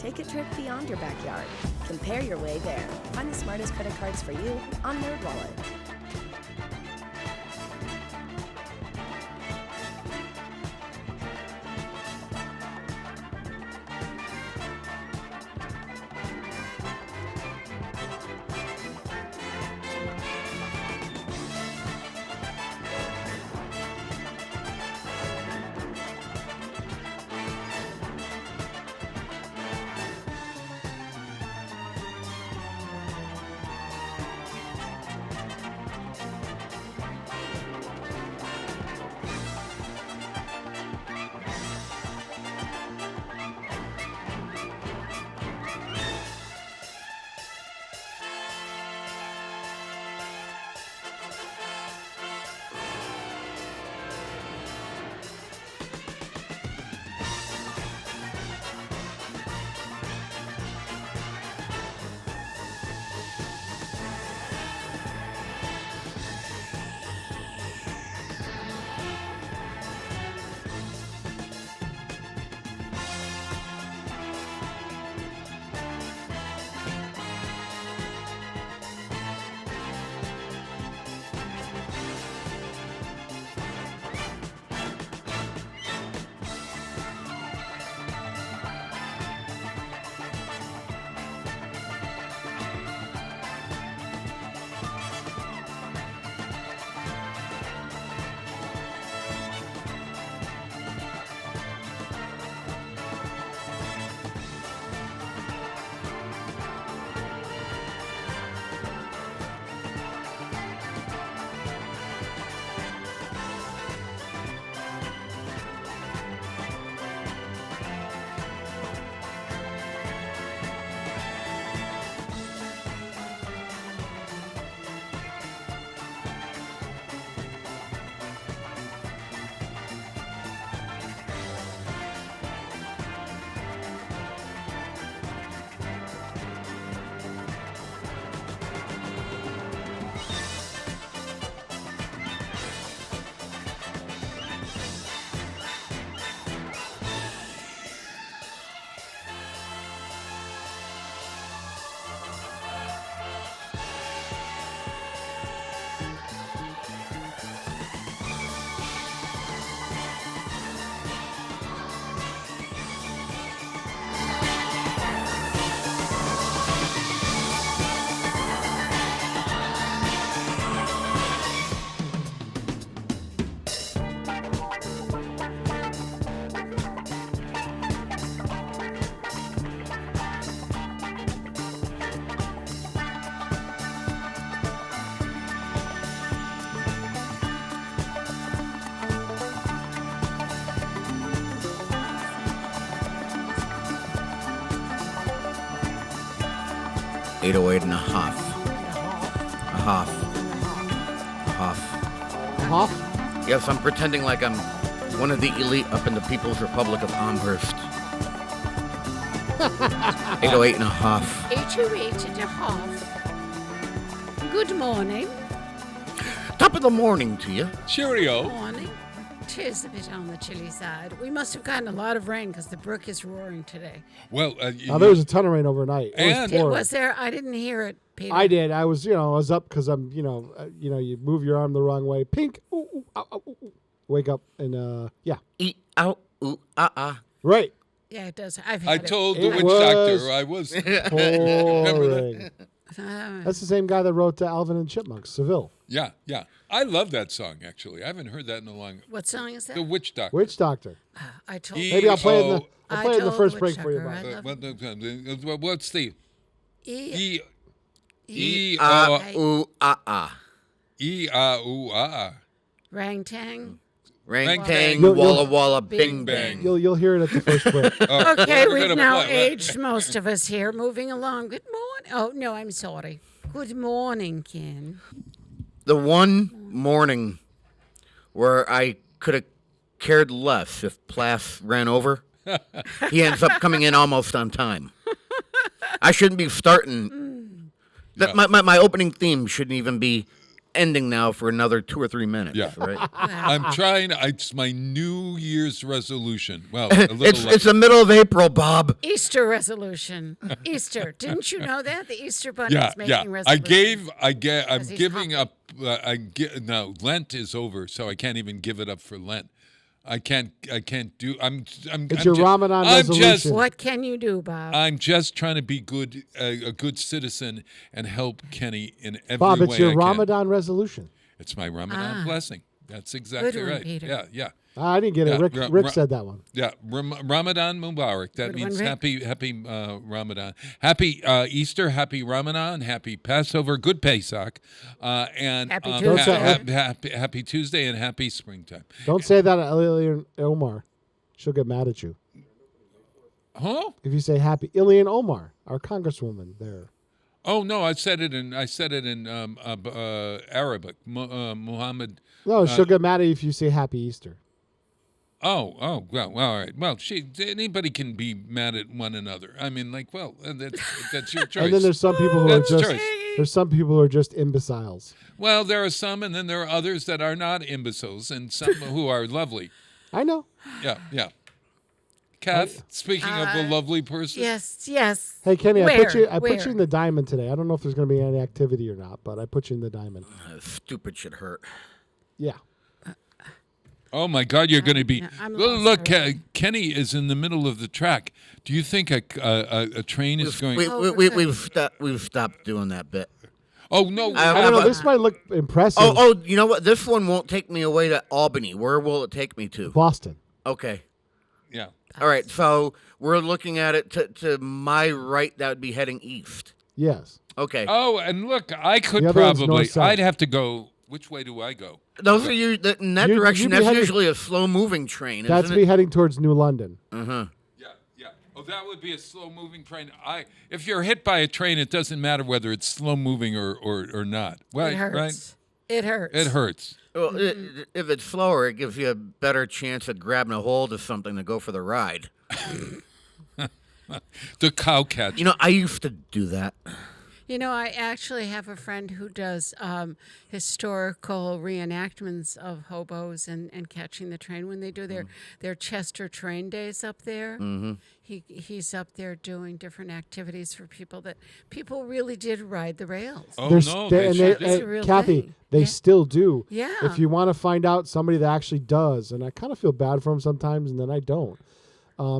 Take a trip beyond your backyard. Compare your way there. Find the smartest credit cards for you on NerdWallet. .808 and a half. A half. A half. A half? Yes, I'm pretending like I'm one of the elite up in the People's Republic of Amherst. 808 and a half. 808 and a half. Good morning. Top of the morning to you. Cheerio. Morning. Tis a bit on the chilly side. We must have gotten a lot of rain because the brook is roaring today. Well, there was a ton of rain overnight. Was there? I didn't hear it, Peter. I did. I was, I was up because I'm, you move your arm the wrong way. Pink. Ooh, ooh, ow, ow, ooh, ooh. Wake up and yeah. Out, ooh, Right. Yeah, it does. I told the witch doctor I was. Pouring. That's the same guy that wrote Alvin and Chipmunks, Seville. Yeah. I love that song, actually. I haven't heard that in a long... What song is that? The Witch Doctor. Witch Doctor. I told Maybe I'll play it in the first break Doctor, for you, Bob. What's the... Rang Tang. Rang Tang, Walla Walla, Bing Bang. You'll hear it at the first break. Okay, we've now aged most of us here. Moving along. Good morning. Oh, no, I'm sorry. Good morning, Ken. The one morning where I could have cared less if Plath ran over, he ends up coming in almost on time. I shouldn't be starting. My opening theme shouldn't even be ending now for another 2 or 3 minutes. Yeah. Right. I'm trying. It's my New Year's resolution. Well, a little It's the middle of April, Bob. Easter resolution. Easter. Didn't you know that? The Easter Bunny yeah, is making yeah. resolutions. I'm he's giving up. No, Lent is over, so I can't even give it up for Lent. I can't do. It's your Ramadan resolution. What can you do, Bob? I'm just trying to be good, a good citizen, and help Kenny in every Bob, way it's your I can. Ramadan resolution. It's my Ramadan blessing. That's exactly Good one, right. Peter. Yeah. I didn't get it. Rick said that one. Yeah, Ramadan Mubarak. That Good means one, Rick. happy Ramadan, happy Easter, happy Ramadan, happy Passover, good Pesach, and Happy Tuesday. happy Tuesday, and happy springtime. Don't say that to Ilian Omar. She'll get mad at you. Huh? If you say happy Ilian Omar, our congresswoman there. Oh no, I said it in Arabic. Muhammad. No, she'll get mad at you if you say happy Easter. Well, all right. Well, anybody can be mad at one another. I mean, like, well, that's your choice. And then there's some people who That's are just choice. there's some people who are just imbeciles. Well, there are some, and then there are others that are not imbeciles, and some who are lovely. I know. Yeah. Kath, speaking of a lovely person. Yes. Hey Kenny, I put Where? you in the diamond today. I don't know if there's going to be any activity or not, but I put you in the diamond. Stupid shit hurt. Yeah. Oh my God, you're going to be. I'm Look, lost Kenny is in the middle of the track. Do you think a train is going? We've stopped doing that bit. Oh no! I don't know. This might look impressive. Oh, you know what? This one won't take me away to Albany. Where will it take me to? Boston. Okay. Yeah. All right. So we're looking at it to my right. That would be heading east. Yes. Okay. Oh, and look, I could The other one's probably. north-south. I'd have to go. Which way do I go? Those are you in that You'd direction. be That's heading- usually a slow-moving train. That's isn't me it? heading towards New London. Yeah. Oh, that would be a slow-moving train. If you're hit by a train, it doesn't matter whether it's slow-moving or not. Right. It hurts. Right. It hurts. It hurts. Well, if it's slower, it gives you a better chance of grabbing a hold of something to go for the ride. The cow catch. You know, I used to do that. You know, I actually have a friend who does historical reenactments of hobos and catching the train when they do their Chester train days up there. Mm-hmm. He's up there doing different activities for people that people really did ride the rails. Oh There's no! they- and they- It's a real Kathy, thing. they Yeah. still do. Yeah. If you want to find out somebody that actually does, and I kind of feel bad for them sometimes, and then I don't.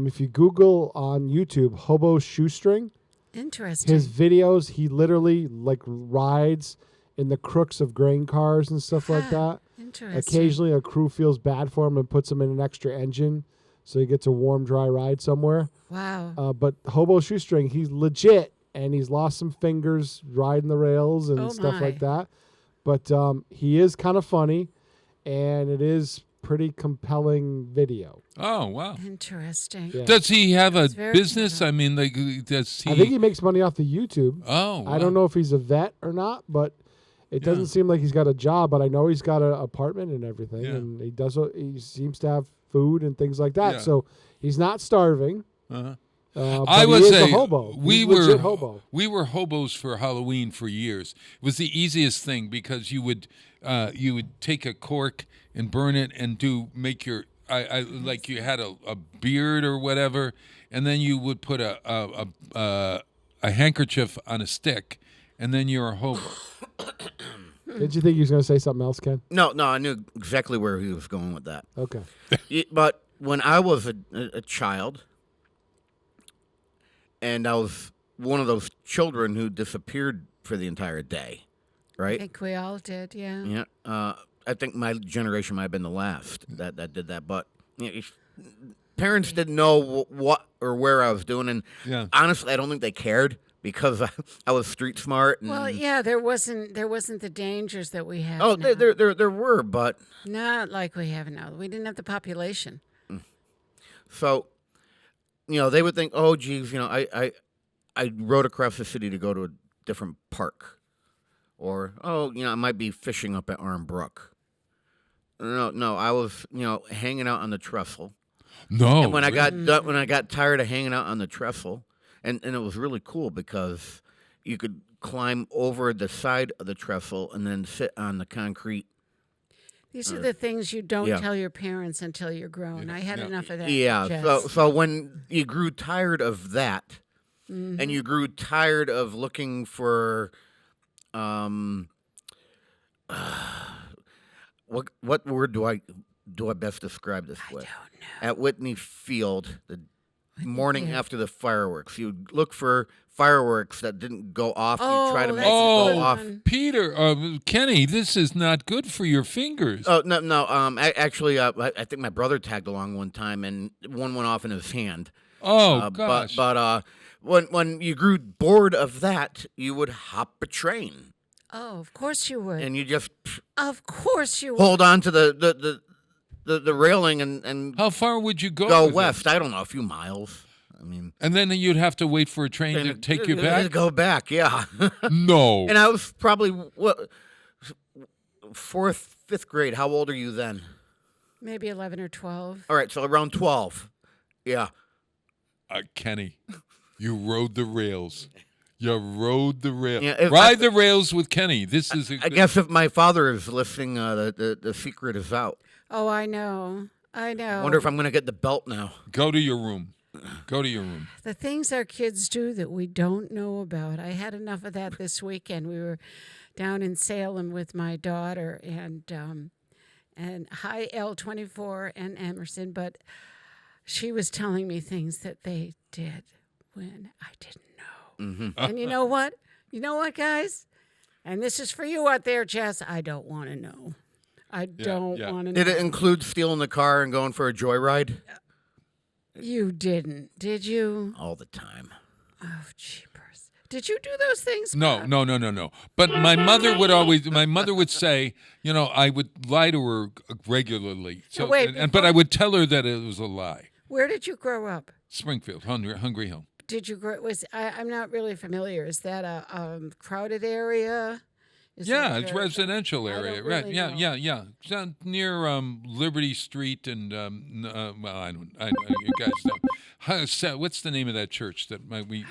If you Google on YouTube hobo shoestring, Interesting. his videos, he literally like rides in the crooks of grain cars and stuff like that. Interesting. Occasionally, a crew feels bad for him and puts him in an extra engine, so he gets a warm, dry ride somewhere. Wow. But hobo shoestring, he's legit, and he's lost some fingers riding the rails and Oh, stuff my. like that. But he is kind of funny, and it is pretty compelling video. Oh wow! Interesting. Yeah. Does he have a It's very business? clever. I mean, like, does he? I think he makes money off the YouTube. Oh, I don't know if he's a vet or not, but it doesn't seem like he's got a job. But I know he's got an apartment and everything, Yeah. and he seems to have food and things like that. Yeah. So he's not starving. Uh-huh. But I he would is say a hobo. we He's were legit hobo. we were hobos for Halloween for years. It was the easiest thing because you would take a cork and burn it and make your like you had a beard or whatever, and then you would put a handkerchief on a stick, and then you're a hobo. Did you think he was going to say something else, Ken? No, I knew exactly where he was going with that. Okay. But when I was a child, and I was one of those children who disappeared for the entire day, I right? think we all did, yeah. Yeah. I think my generation might have been the last that did that. But parents didn't know what or where I was doing, and Yeah. honestly, I don't think they cared because I was street smart. And, Well, yeah, there wasn't the dangers that we have. oh, now. there were, but Not like we have now. We didn't have the population. so they would think, oh, geez, I rode across the city to go to a different park, or I might be fishing up at Armbrook. No, I was hanging out on the trestle. No. And when I got tired of hanging out on the trestle, and it was really cool because you could climb over the side of the trestle and then sit on the concrete. These are the things you don't yeah. tell your parents until you're grown. I had enough of that. Yeah. Jess. So when you grew tired of that, and you grew tired of looking for, what word do I best describe this with? I don't know. At Whitney Field, the morning after the fireworks, you would look for fireworks that didn't go off. You try to make it go off. Peter, Kenny, this is not good for your fingers. Oh no. Actually, I think my brother tagged along one time, and one went off in his hand. Oh gosh. But when you grew bored of that, you would hop a train, Oh, of course you would. and you just Of course you would. hold on to the railing and How far would you go? go with it? west. I don't know, a few miles. I mean, And then you'd have to wait for a train to take you back? Go back, yeah. No. And I was probably fourth, fifth grade. How old are you then? Maybe 11 or 12. All right, so around 12. Yeah. Kenny, you rode the rails. You rode the rails. Yeah, Ride the rails with Kenny. This is. I guess if my father is listening, the secret is out. Oh, I know. I know. Wonder if I'm going to get the belt now. Go to your room. Go to your room. The things our kids do that we don't know about. I had enough of that this weekend. We were down in Salem with my daughter and hi L24 and Emerson, but she was telling me things that they did when I didn't know. And you know what? You know what, guys? And this is for you out there, Jess. I don't want to know. I don't want to know. Did it include stealing the car and going for a joyride? You didn't, did you? All the time. Oh, jeepers. Did you do those things? No. But my mother would say, I would lie to her regularly. So, wait, but I would tell her that it was a lie. Where did you grow up? Springfield, Hungry Hill. Did you grow? I'm not really familiar. Is that a crowded area? Is Yeah, it it's a- residential I don't area, really right? Yeah, know. yeah. It's down near Liberty Street and well, I don't. You guys don't. What's the name of that church that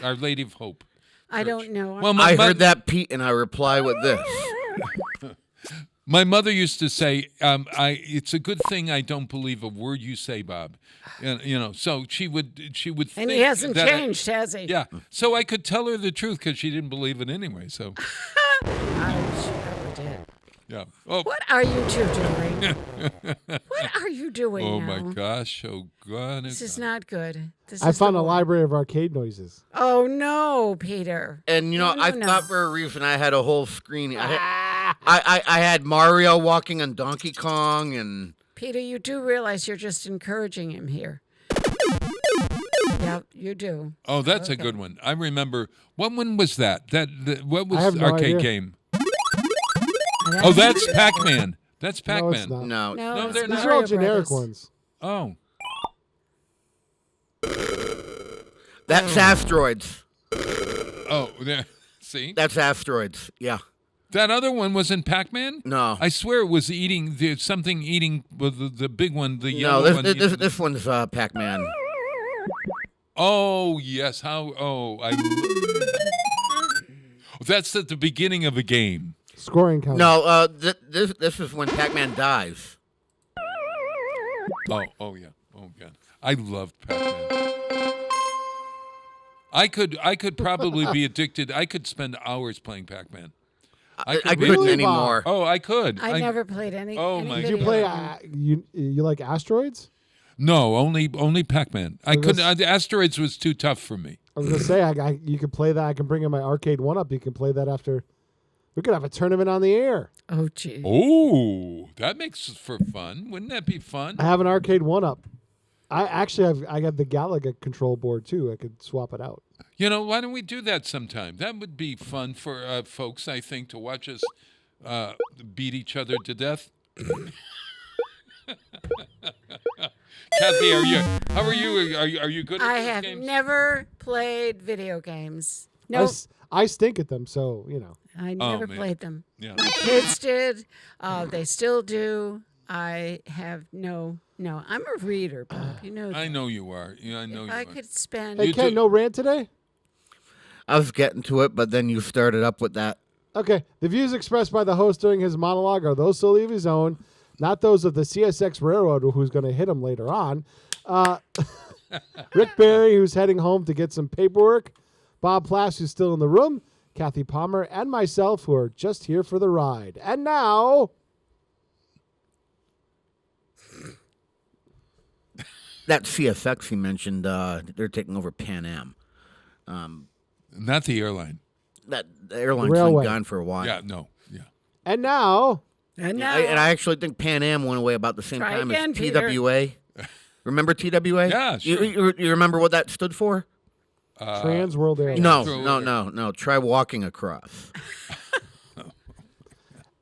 Our Lady of Hope? I don't know. Well, I heard that, Pete, and I reply with this. My mother used to say, "It's a good thing I don't believe a word you say, Bob." And, so she would think And he hasn't that changed, has he? Yeah, so I could tell her the truth because she didn't believe it anyway. So She probably did. yeah. Oh, What are you two doing? What are you doing oh now? my gosh! Oh God! This is not good. This I is found the a one. library of arcade noises. Oh no, Peter. And No, I no. thought for a reason I had a whole screen. I had Mario walking on Donkey Kong, and Peter, you do realize you're just encouraging him here. Yeah, you do. Oh, that's a good one. I remember. What one was that? What was I have no arcade idea. game? Oh, that's Pac-Man. That's No, Pac-Man. it's not. no. No, it's they're not. These are Mario all generic Brothers. ones. Oh, That's asteroids. oh, there. See, That's asteroids. Yeah. that other one wasn't Pac-Man. No. I swear it was something eating the big one, the No, yellow one. this one's Pac-Man. Oh yes, how? Oh, that's at the beginning of a game. Scoring count. No, this is when Pac-Man dies. Oh yeah. Oh god, I loved Pac-Man. I could probably be addicted. I could spend hours playing Pac-Man. I be couldn't Really, anymore. Oh, I could. I never played any. Oh, any my Did video you play? game. You like asteroids? No, only Pac-Man. I Well, couldn't. The Asteroids was too tough for me. I was gonna say you could play that. I can bring in my arcade one up. You can play that after. We could have a tournament on the air. Oh, gee. Oh, that makes for fun. Wouldn't that be fun? I have an arcade one up. I actually have. I got the Galaga control board too. I could swap it out. Why don't we do that sometime? That would be fun for folks, I think, to watch us beat each other to death. Kathy, how are you? Are you good at I these have games? never played video games. No, I stink at them, so I never man. played them. Yeah. My kids did. They still do. I have no. I'm a reader, Bob. You know that. I know you are. Yeah, I know you I are. could spend. Hey You Ken, do- no rant today. I was getting to it, but then you started up with that. Okay. The views expressed by the host during his monologue are those solely of his own, not those of the CSX Railroad, who's going to hit him later on. Rick Barry, who's heading home to get some paperwork. Bob Plass, who's still in the room. Kathy Palmer, and myself, who are just here for the ride. And now... That CSX he mentioned, they're taking over Pan Am. Not the airline. The airline's Railway. been gone for a while. Yeah, no, yeah. And now... And Yeah, now, and I actually think Pan Am went away about the same Try time again, as Peter. TWA. Remember TWA? Yeah, sure. You remember what that stood for? Trans World Airlines. No. Try walking across.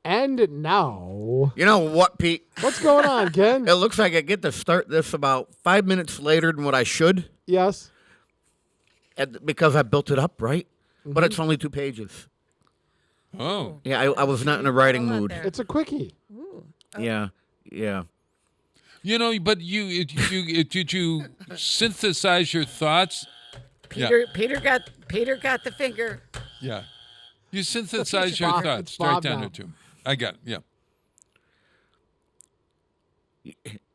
And now... You know what, Pete? What's going on, Ken? It looks like I get to start this about 5 minutes later than what I should, Yes. because I built it up, right? But it's only 2 pages. Oh, Yeah, I was not in a writing Hold on mood. there. It's a quickie. Yeah. you know, but did you synthesize your thoughts? Peter got the finger. Yeah. You synthesize your Bob. thoughts. It's Start Bob down now. to 2. I got it. Yeah.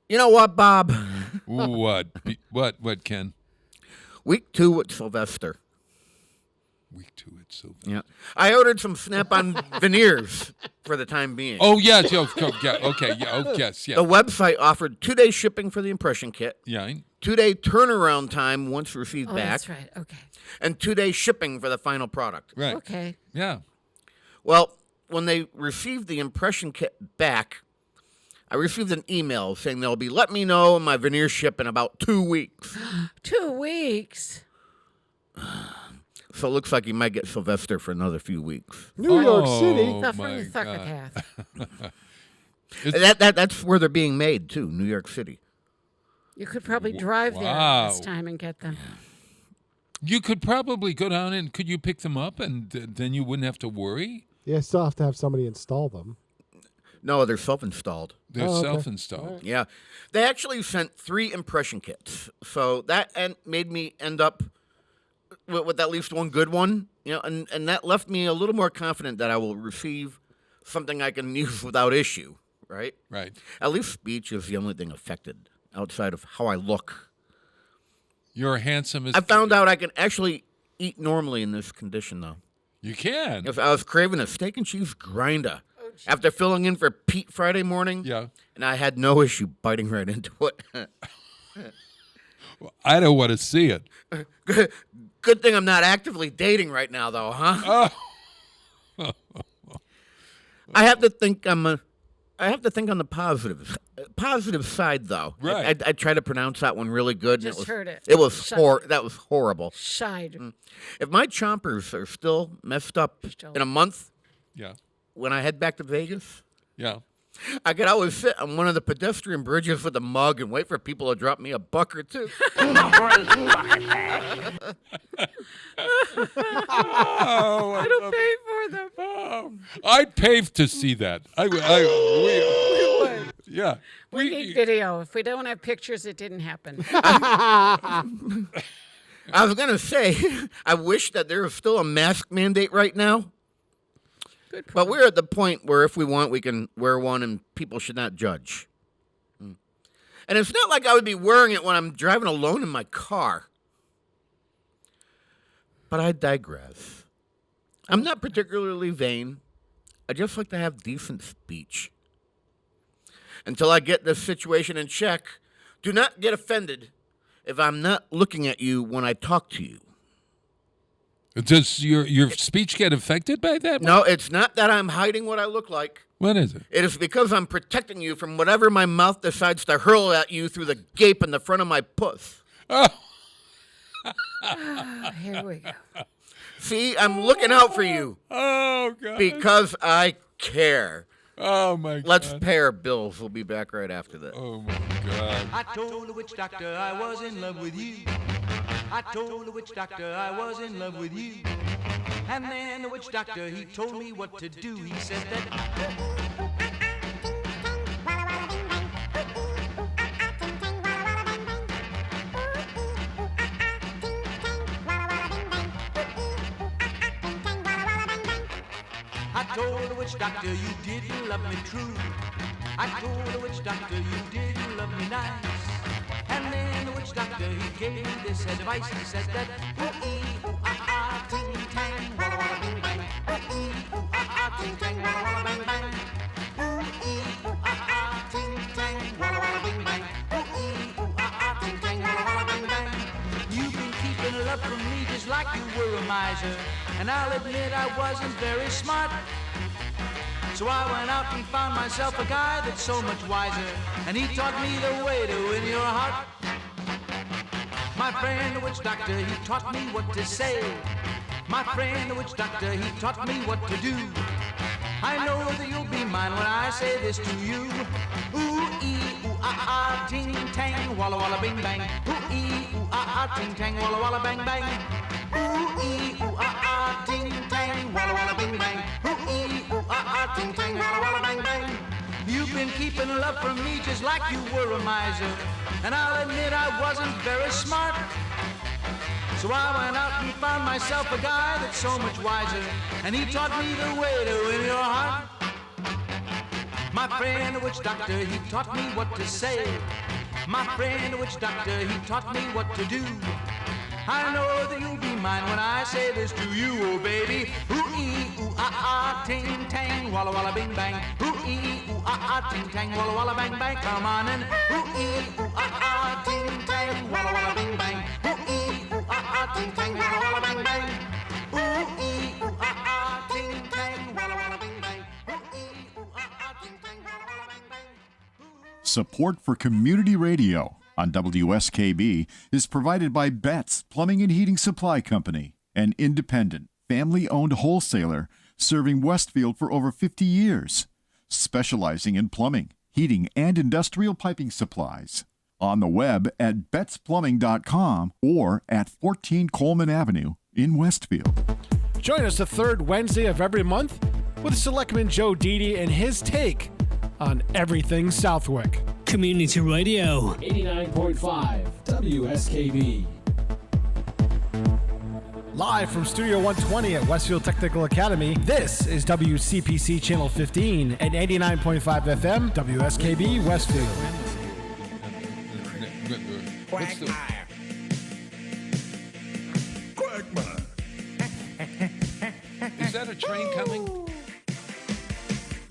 You know what, Bob? Ooh, what, Ken? Week 2 with Sylvester. Week 2 at Silver. Yeah. I ordered some Snap-on veneers for the time being. Oh, yes. Yeah, okay. Yeah. Oh, yes. Yeah. The website offered 2-day shipping for the impression kit, Yeah. 2-day turnaround time once received Oh, back, that's right. Okay. and 2-day shipping for the final product. Right. Okay. Yeah. Well, when they received the impression kit back, I received an email saying they'll be letting me know my veneer ship in about 2 weeks. 2 weeks. So it looks like you might get Sylvester for another few weeks. New York City. Oh, Suffering my the succotash. That's where they're being made, too, New York City. You could probably drive there Wow. this time and get them. You could probably go down and could you pick them up and then you wouldn't have to worry? Yeah, still have to have somebody install them. No, they're self-installed. They're Oh, okay. self-installed. Yeah. They actually sent 3 impression kits. So that made me end up with at least one good one, and that left me a little more confident that I will receive something I can use without issue, right? Right. At least speech is the only thing affected outside of how I look. You're handsome as I found out I can actually eat normally in this condition, though. you can. If I was craving a steak and cheese grinder after filling in for Pete Friday morning, Yeah. and I had no issue biting right into it. I don't want to see it. Good thing I'm not actively dating right now, though, huh? Oh. I have to think on the positive side, though. Right. I try to pronounce that one really good. Just and heard it. It was Shut- that was horrible. Shied. If my chompers are still messed up Still. in a month Yeah. when I head back to Vegas, Yeah. I could always sit on one of the pedestrian bridges with a mug and wait for people to drop me a buck or two. Oh, I It'll love pay it. for them. Oh, I'd pay to see that. We would. Yeah. We need video. If we don't have pictures, it didn't happen. I was going to say, I wish that there was still a mask mandate right now. Good point. But we're at the point where if we want, we can wear one and people should not judge. And it's not like I would be wearing it when I'm driving alone in my car. But I digress. I'm not particularly vain. I just like to have decent speech. Until I get this situation in check, do not get offended if I'm not looking at you when I talk to you. Does your speech get affected by that? No, it's not that I'm hiding what I look like. What is it? It is because I'm protecting you from whatever my mouth decides to hurl at you through the gape in the front of my puss. Oh, Here we go. See, I'm looking out for you oh God. because I care. Oh my God. Let's pay our bills. We'll be back right after this. Oh my God. I told the witch doctor I was in love with you. I told the witch doctor I was in love with you. And then the witch doctor, he told me what to do. He said that I told the witch doctor you didn't love me true. I told the witch doctor you didn't love me nice. And then the witch doctor, he gave me this advice. He said that, ooh-ee, ooh-ah-ah, ting-tang, walla walla bing bang. Ooh-ee, ooh-ah-ah, ting-tang, walla walla bang bang. Ooh-ee, ooh-ah-ah, ting-tang, walla walla bing bang. Ooh-ee, ooh-ah-ah, ting-tang, walla walla bang bang. You've been keeping love from me just like you were a miser. And I'll admit I wasn't very smart. So I went out and found myself a guy that's so much wiser. And he taught me the way to win your heart. My friend the witch doctor, he taught me what to say. My friend the witch doctor, he taught me what to do. I know that you'll be mine when I say this to you. Ooh-ee, ooh-ah-ah, ting-tang, walla walla bing bang. Ooh-ee, ooh-ah-ah, ting-tang, walla walla bang bang. Ooh-ee, ooh-ah-ah, ting-tang, walla walla bing bang. Ooh-ee, ooh-ah-ah, ting-tang, walla walla bang bang. You've been keeping love from me just like you were a miser. And I'll admit I wasn't very smart. So I went out and found myself a guy that's so much wiser. And he taught me the way to win your heart. My friend the witch doctor, he taught me what to say. My friend the witch doctor, he taught me what to do. I know that you'll be mine when I say this to you, oh baby. Ooh-ee, ooh-ah-ah, ting-tang, walla walla bing bang. Ooh-ee, ooh-ah-ah, ting-tang, walla walla bang bang. Come on and ooh-ee, ooh-ah-ah, ting-tang, walla walla bing bang. Ooh-ee, ooh-ah-ah, ting-tang, walla walla bang bang. Ooh-ee, ooh-ah-ah, ting-tang, walla walla bing bang. Ooh-ee, ooh-ah-ah, ting-tang, walla walla bang bang. Support for community radio on WSKB is provided by Betts Plumbing and Heating Supply Company, an independent, family-owned wholesaler serving Westfield for over 50 years, specializing in plumbing, heating, and industrial piping supplies. On the web at bettsplumbing.com or at 14 Coleman Avenue in Westfield. Join us the third Wednesday of every month with Selectman Joe Didi and his take on everything Southwick. Community Radio. 89.5 WSKB. Live from Studio 120 at Westfield Technical Academy, this is WCPC Channel 15 and 89.5 FM, WSKB Westfield. What's the... Is that a train coming?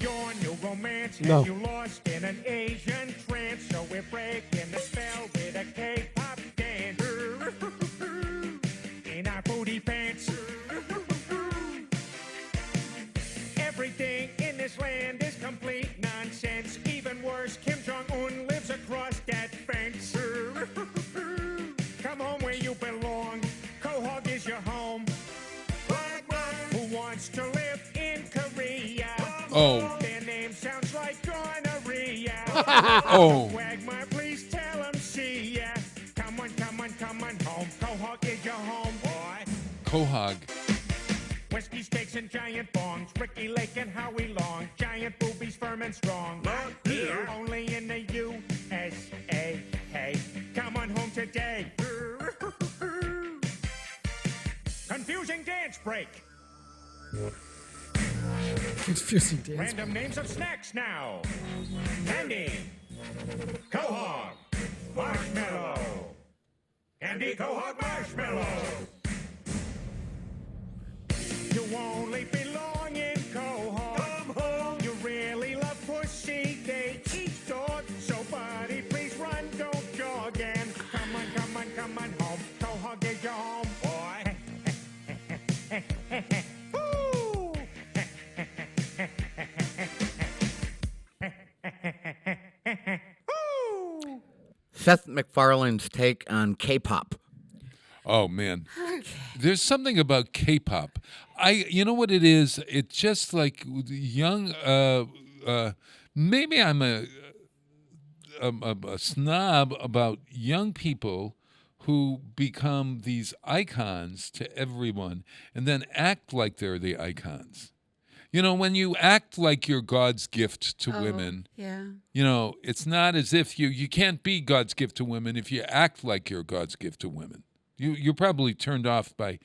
Your new romance No. has you lost in an Asian trance, so we're breaking the spell with a K-pop dance in our booty pants. Everything in this land is complete nonsense. Even worse, Kim Jong-un lives across that fence. Come home where you belong. Quahog is your home. Who wants to live in Korea? Oh. Their name sounds like gonorrhea. Oh. Quagmire, please tell them see ya. Come on, come on, come on home. Quahog is your home, boy. Quahog. Whiskey steaks and giant bongs. Ricky Lake and Howie Long. Giant boobies, firm and strong. Not here, only in the USA. Hey, come on home today. Confusing dance break. Confusing dance. Random names of snacks now. Candy. Quahog. Marshmallow. Candy Quahog Marshmallow. You only belong in Quahog. Come home. You really love pussy. They eat dog. So buddy, please run, don't jog. And come on, come on, come on home. Quahog is your home, boy. Woo! Seth MacFarlane's take on K-pop. Oh man, there's something about K-pop. You know what it is? It's just like young. Maybe I'm a snob about young people who become these icons to everyone, and then act like they're the icons. You know, when you act like you're God's gift to women, Yeah. you know, it's not as if you can't be God's gift to women if you act like you're God's gift to women. You're probably turned off by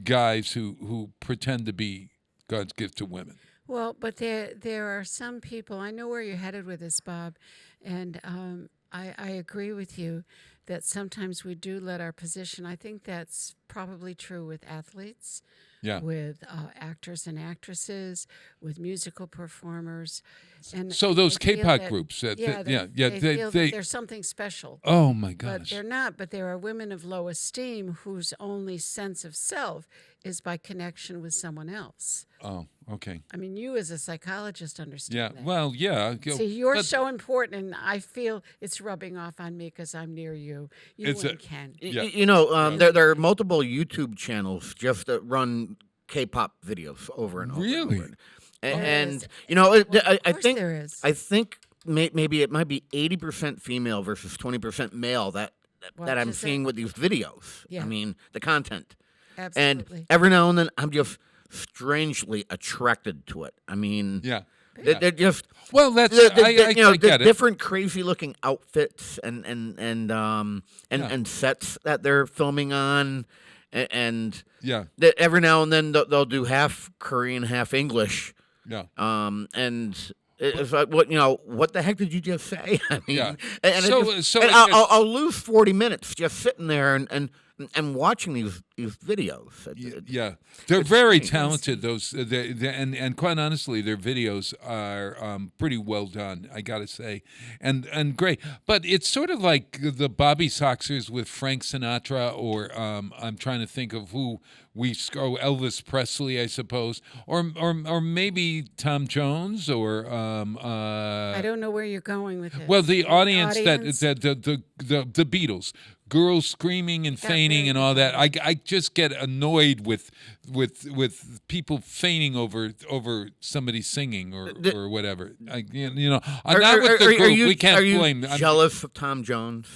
guys who pretend to be God's gift to women. Well, but there are some people. I know where you're headed with this, Bob, and I agree with you that sometimes we do let our position. I think that's probably true with athletes, Yeah. with actors and actresses, with musical performers, and So those they feel K-pop that- groups, they feel that they there's something special. oh my But gosh. they're not. But there are women of low esteem whose only sense of self is by connection with someone else. Oh, okay. I mean, you as a psychologist understand Yeah. that. Well, yeah. See, you're but- so important, and I feel it's rubbing off on me because I'm near you. You It's and a- Ken. Yeah. You know, there are multiple YouTube channels just that run K-pop videos over and over. Really? And, over. And, is. you know, I Of course think there is. I think maybe it might be 80% female versus 20% male that Well, I'm just a- seeing with these videos. Yeah. I mean, the content. Absolutely. And every now and then, I'm just strangely attracted to it. I mean, Yeah. they're just Well, that's the, I you know, the get it. different crazy looking outfits and sets that they're filming on, and Yeah. every now and then they'll do half Korean, half English, Yeah. and it's like, what the heck did you just say? I mean, Yeah. and So- it just, so and it I'll lose 40 minutes just sitting there and watching these videos. Yeah, they're very talented. Those and quite honestly, their videos are pretty well done. I gotta say, and great. But it's sort of like the Bobby Soxers with Frank Sinatra, or I'm trying to think of who Elvis Presley, I suppose, or maybe Tom Jones, or I don't know where you're going with it. well, the audience, audience? that the Beatles, girls screaming and fainting and all that. I just get annoyed with people fainting over somebody singing or whatever. I'm not with the group. We can't are you blame them. jealous of Tom Jones?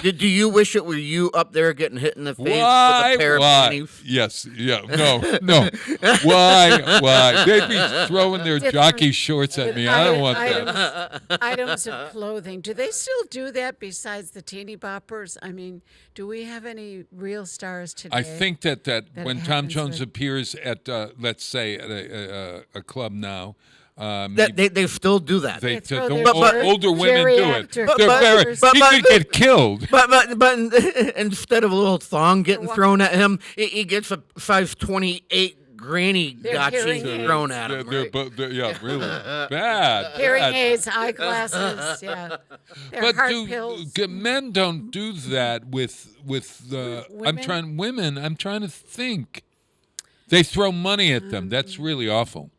Do you wish it were you up there getting hit in the face Why? with a pair of Why? panties? Yes. Yeah. No. Why? They'd be throwing their jockey shorts at me. I don't want that. Items of clothing. Do they still do that besides the teeny boppers? I mean, do we have any real stars today? I think that when Tom happens Jones with- appears at, let's say, at a club now, That they still do that. they throw the their older women do it. geriatric They're very. boppers. He could get killed. but instead of a little thong getting thrown at him, he gets a size 28 granny They're gotchi hearing aids. thrown at him. right? Yeah, really bad. Hearing bad. aids, eyeglasses, yeah. They're But heart pills. men don't do that with the? Women? I'm trying to think. They throw money at them. That's really awful.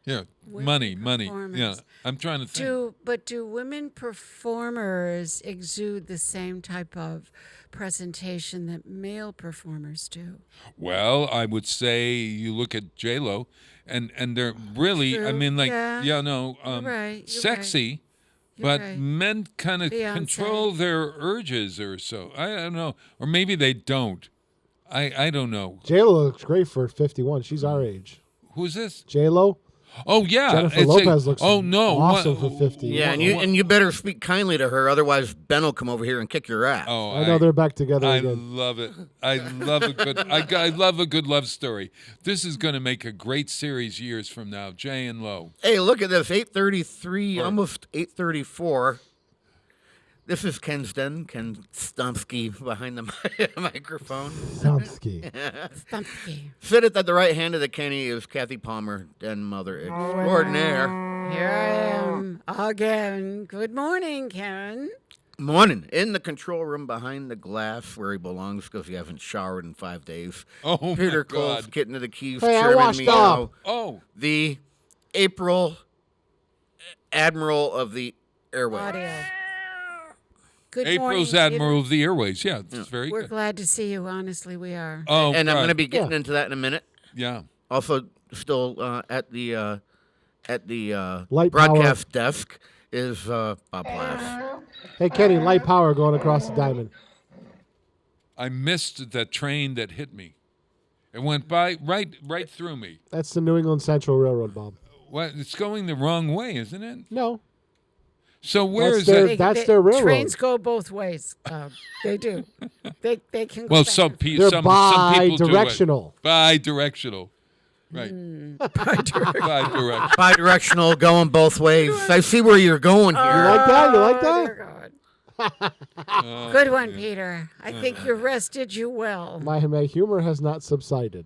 Yeah, money. Yeah, performers. I'm trying to think. Do women performers exude the same type of presentation that male performers do? Well, I would say you look at J-Lo, and they're really, I True. mean, like, Yeah. you're right, you're sexy, You're but right. men kind of Beyonce. control their urges or so. I don't know, or maybe they don't. I don't know. J-Lo looks great for 51. She's our age. Who's this? J-Lo? Oh yeah, Jennifer it's Lopez looks oh no, awesome what- for 50. Yeah, and you better speak kindly to her, otherwise Ben will come over here and kick your ass. Oh, I know they're back together I again. love it. I love a good. I love a good love story. This is going to make a great series years from now. Jay and Lo. Hey, look at this, 8:33, almost 8:34. This is Ken's Den, Ken Stumpsky behind the microphone. Stumpsky. Stumpy. Seated at the right hand of the Kenny is Kathy Palmer, den mother extraordinaire. Here I am again. Good morning, Karen. Morning. In the control room behind the glass where he belongs because he hasn't showered in 5 days. Oh, Peter my Cole's God. getting to the keys. Hey, I Chairman washed Meow, up. Oh, the April Admiral of the Airways. Audio. Good April's morning, Admiral of the Airways. Yeah, it's very We're good. glad to see you. Honestly, we are. Oh, And I'm God. going to be getting Yeah. into that in a minute. Yeah. Also, still at the Light broadcast desk is Bob Glass. Hey, Kenny, light power going across the diamond. I missed that train that hit me. It went by right through me. That's the New England Central Railroad, Bob. What? It's going the wrong way, isn't it? No. So where That's is their- that? That's their railroad. Trains go both ways. They do. They can. Go Well, back some and people. They're Some people do it. bi-directional. Bi-directional. Right. Bi-directional. Bi-directional, going both ways. I see where you're going here. You like that? You like that? Dear God. Good one, Peter. I think you rested you well, My humor has not subsided.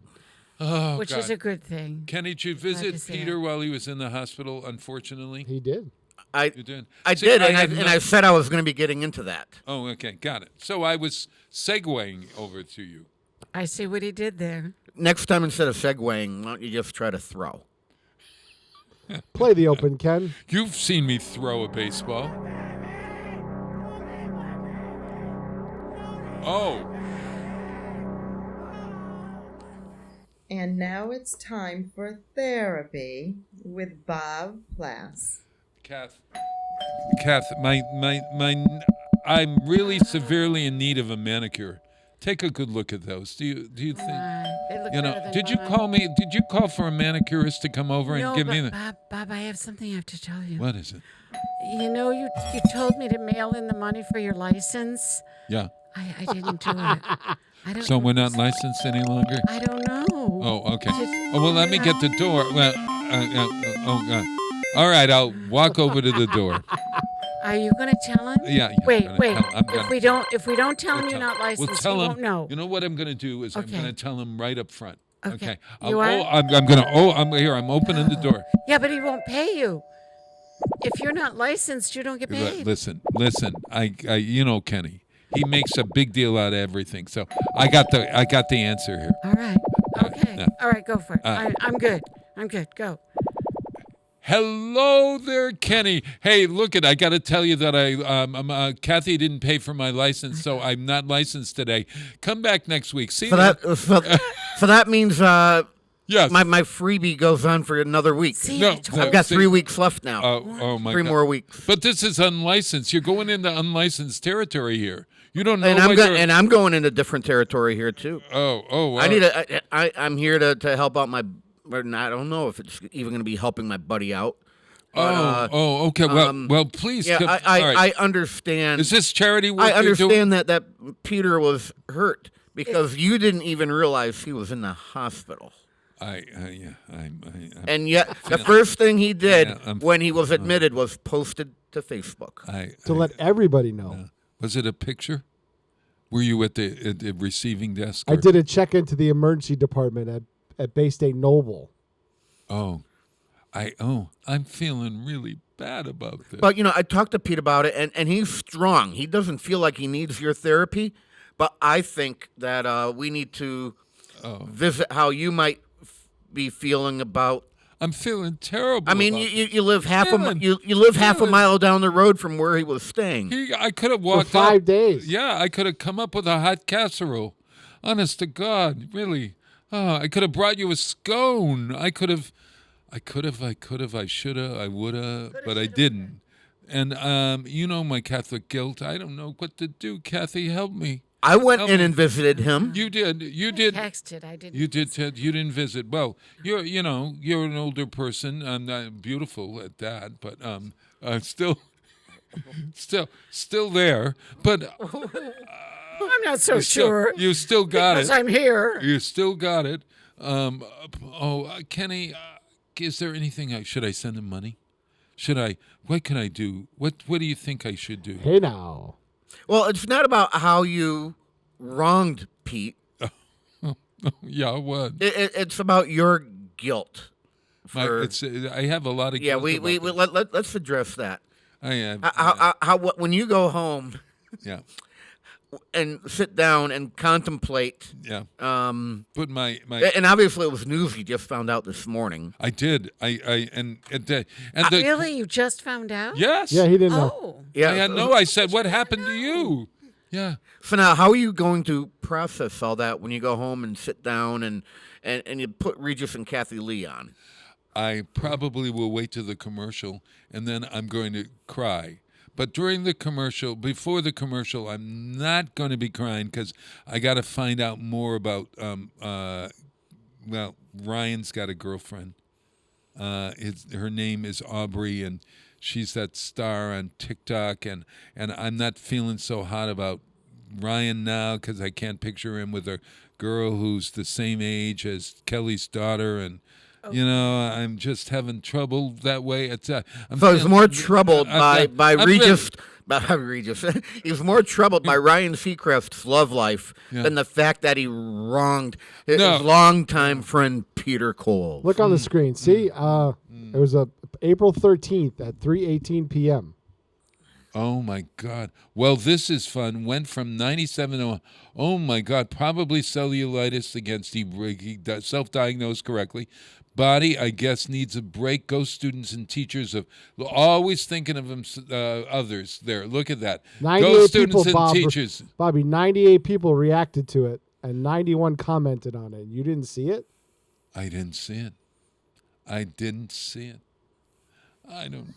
Oh, which God. is a good thing. Kenny, did you to visit see Peter it. while he was in the hospital, unfortunately? He did. I You did? I See, did, had and no- I said I was going to be getting into that. Oh, okay. Got it. So I was segueing over to you. I see what he did there. Next time, instead of segueing, why don't you just try to throw? Play the open, Ken. You've seen me throw a baseball. Oh, And now it's time for therapy with Bob Plass. Kath, I'm really severely in need of a manicure. Take a good look at those. Do you think? They look You know? better than Did you mine. call me? Did you call for a manicurist to come over and No, give but me the? Bob, I have something I have to tell you. What is it? You know, you told me to mail in the money for your license. Yeah. I didn't do it. I don't. So we're not licensed any longer. I don't know. Oh, okay. Did- Oh, well, let me get the door. Well, oh, God. All right, I'll walk over to the door. Are you going to tell him? Yeah. I'm Wait. gonna tell- I'm gonna- If we don't tell him We'll you're tell- not licensed, we'll tell he him. won't know. You know what I'm going to do is I'm Okay. going to tell him right up front. Okay. I'll- You are? I'm going to. Oh, I'm here. I'm opening the door. Yeah, but he won't pay you. If you're not licensed, you don't get paid. Listen. I, you know, Kenny. He makes a big deal out of everything. So I got the answer here. All right. Okay. yeah. All right, go for it. I'm good. I'm good. Go. Hello there, Kenny. Hey, look I got to tell you that Kathy didn't pay for my license, so I'm not licensed today. Come back next week. See So ya. so that means Yes. my freebie goes on for another week. See, No, I told I've got see- 3 weeks left now. Oh my 3 God. more weeks. But this is unlicensed. You're going into unlicensed territory here. You don't know. And I'm whether- I'm going into different territory here too. Oh. I need I'm here to help out my. Or I don't know if it's even going to be helping my buddy out. But, Okay. Well, please. Yeah, come- all I right. understand. Is this charity work? I you're doing? understand that Peter was hurt because you didn't even realize he was in the hospital. And yet, the first thing he did when he was admitted was posted to Facebook. To let everybody know. Was it a picture? Were you at the receiving desk? I or- did a check into the emergency department at Bay State Noble. I'm feeling really bad about this. But, I talked to Pete about it, and he's strong. He doesn't feel like he needs your therapy, but I think that we need to visit how you might be feeling about. I'm feeling terrible. I mean, about you live half Feeling- you live half a feeling- mile down the road from where he was staying. I could have For walked 5 up. days. Yeah, I could have come up with a hot casserole. Honest to God, really. Oh, I could have brought you a scone. I should have, I would have, but I didn't. And you know my Catholic guilt. I don't know what to do. Kathy, help me. I went Help in me. and visited him. You did. Texted. I didn't. You did, Ted. You didn't visit. Well, you're an older person. I'm not beautiful at that, but still there. But I'm not so sure. You still got because it. I'm here. You still got it. Kenny, is there anything should I send him money? Should I? What can I do? What do you think I should do? Hey now. Well, it's not about how you wronged Pete. Yeah, what? It's about your guilt. I have a lot of Yeah, guilt let's address that. I have. How when you go home Yeah. and sit down and contemplate. Yeah. Put my and obviously it was news you just found out this morning. I did. And Really? You just found out? Yes. Yeah, he didn't know. Oh. Yeah. I said, what happened to you? Yeah. So now, how are you going to process all that when you go home and sit down and you put Regis and Kathy Lee on? I probably will wait to the commercial, and then I'm going to cry. But during the commercial, before the commercial, I'm not going to be crying because I got to find out more about. Ryan's got a girlfriend. Her name is Aubrey, and she's that star on TikTok, and I'm not feeling so hot about Ryan now because I can't picture him with a girl who's the same age as Kelly's daughter, and you know, I'm just having trouble that way. It's I'm So he's feeling- more troubled I'm- by I'm Regis. By Regis. He's more troubled by Ryan Seacrest's love life than the fact that he wronged his longtime friend Peter Cole. Look on the screen. See, it was April 13th at 3:18 p.m. Oh my God! Well, this is fun. Went from 97 to oh my God, probably cellulitis against he self-diagnosed correctly. Body, I guess, needs a break. Go students and teachers of always thinking of them, others. There, look at that. Go 98 students people, and teachers. Bobby, 98 people reacted to it, and 91 commented on it. You didn't see it? I didn't see it. I didn't see it. I don't.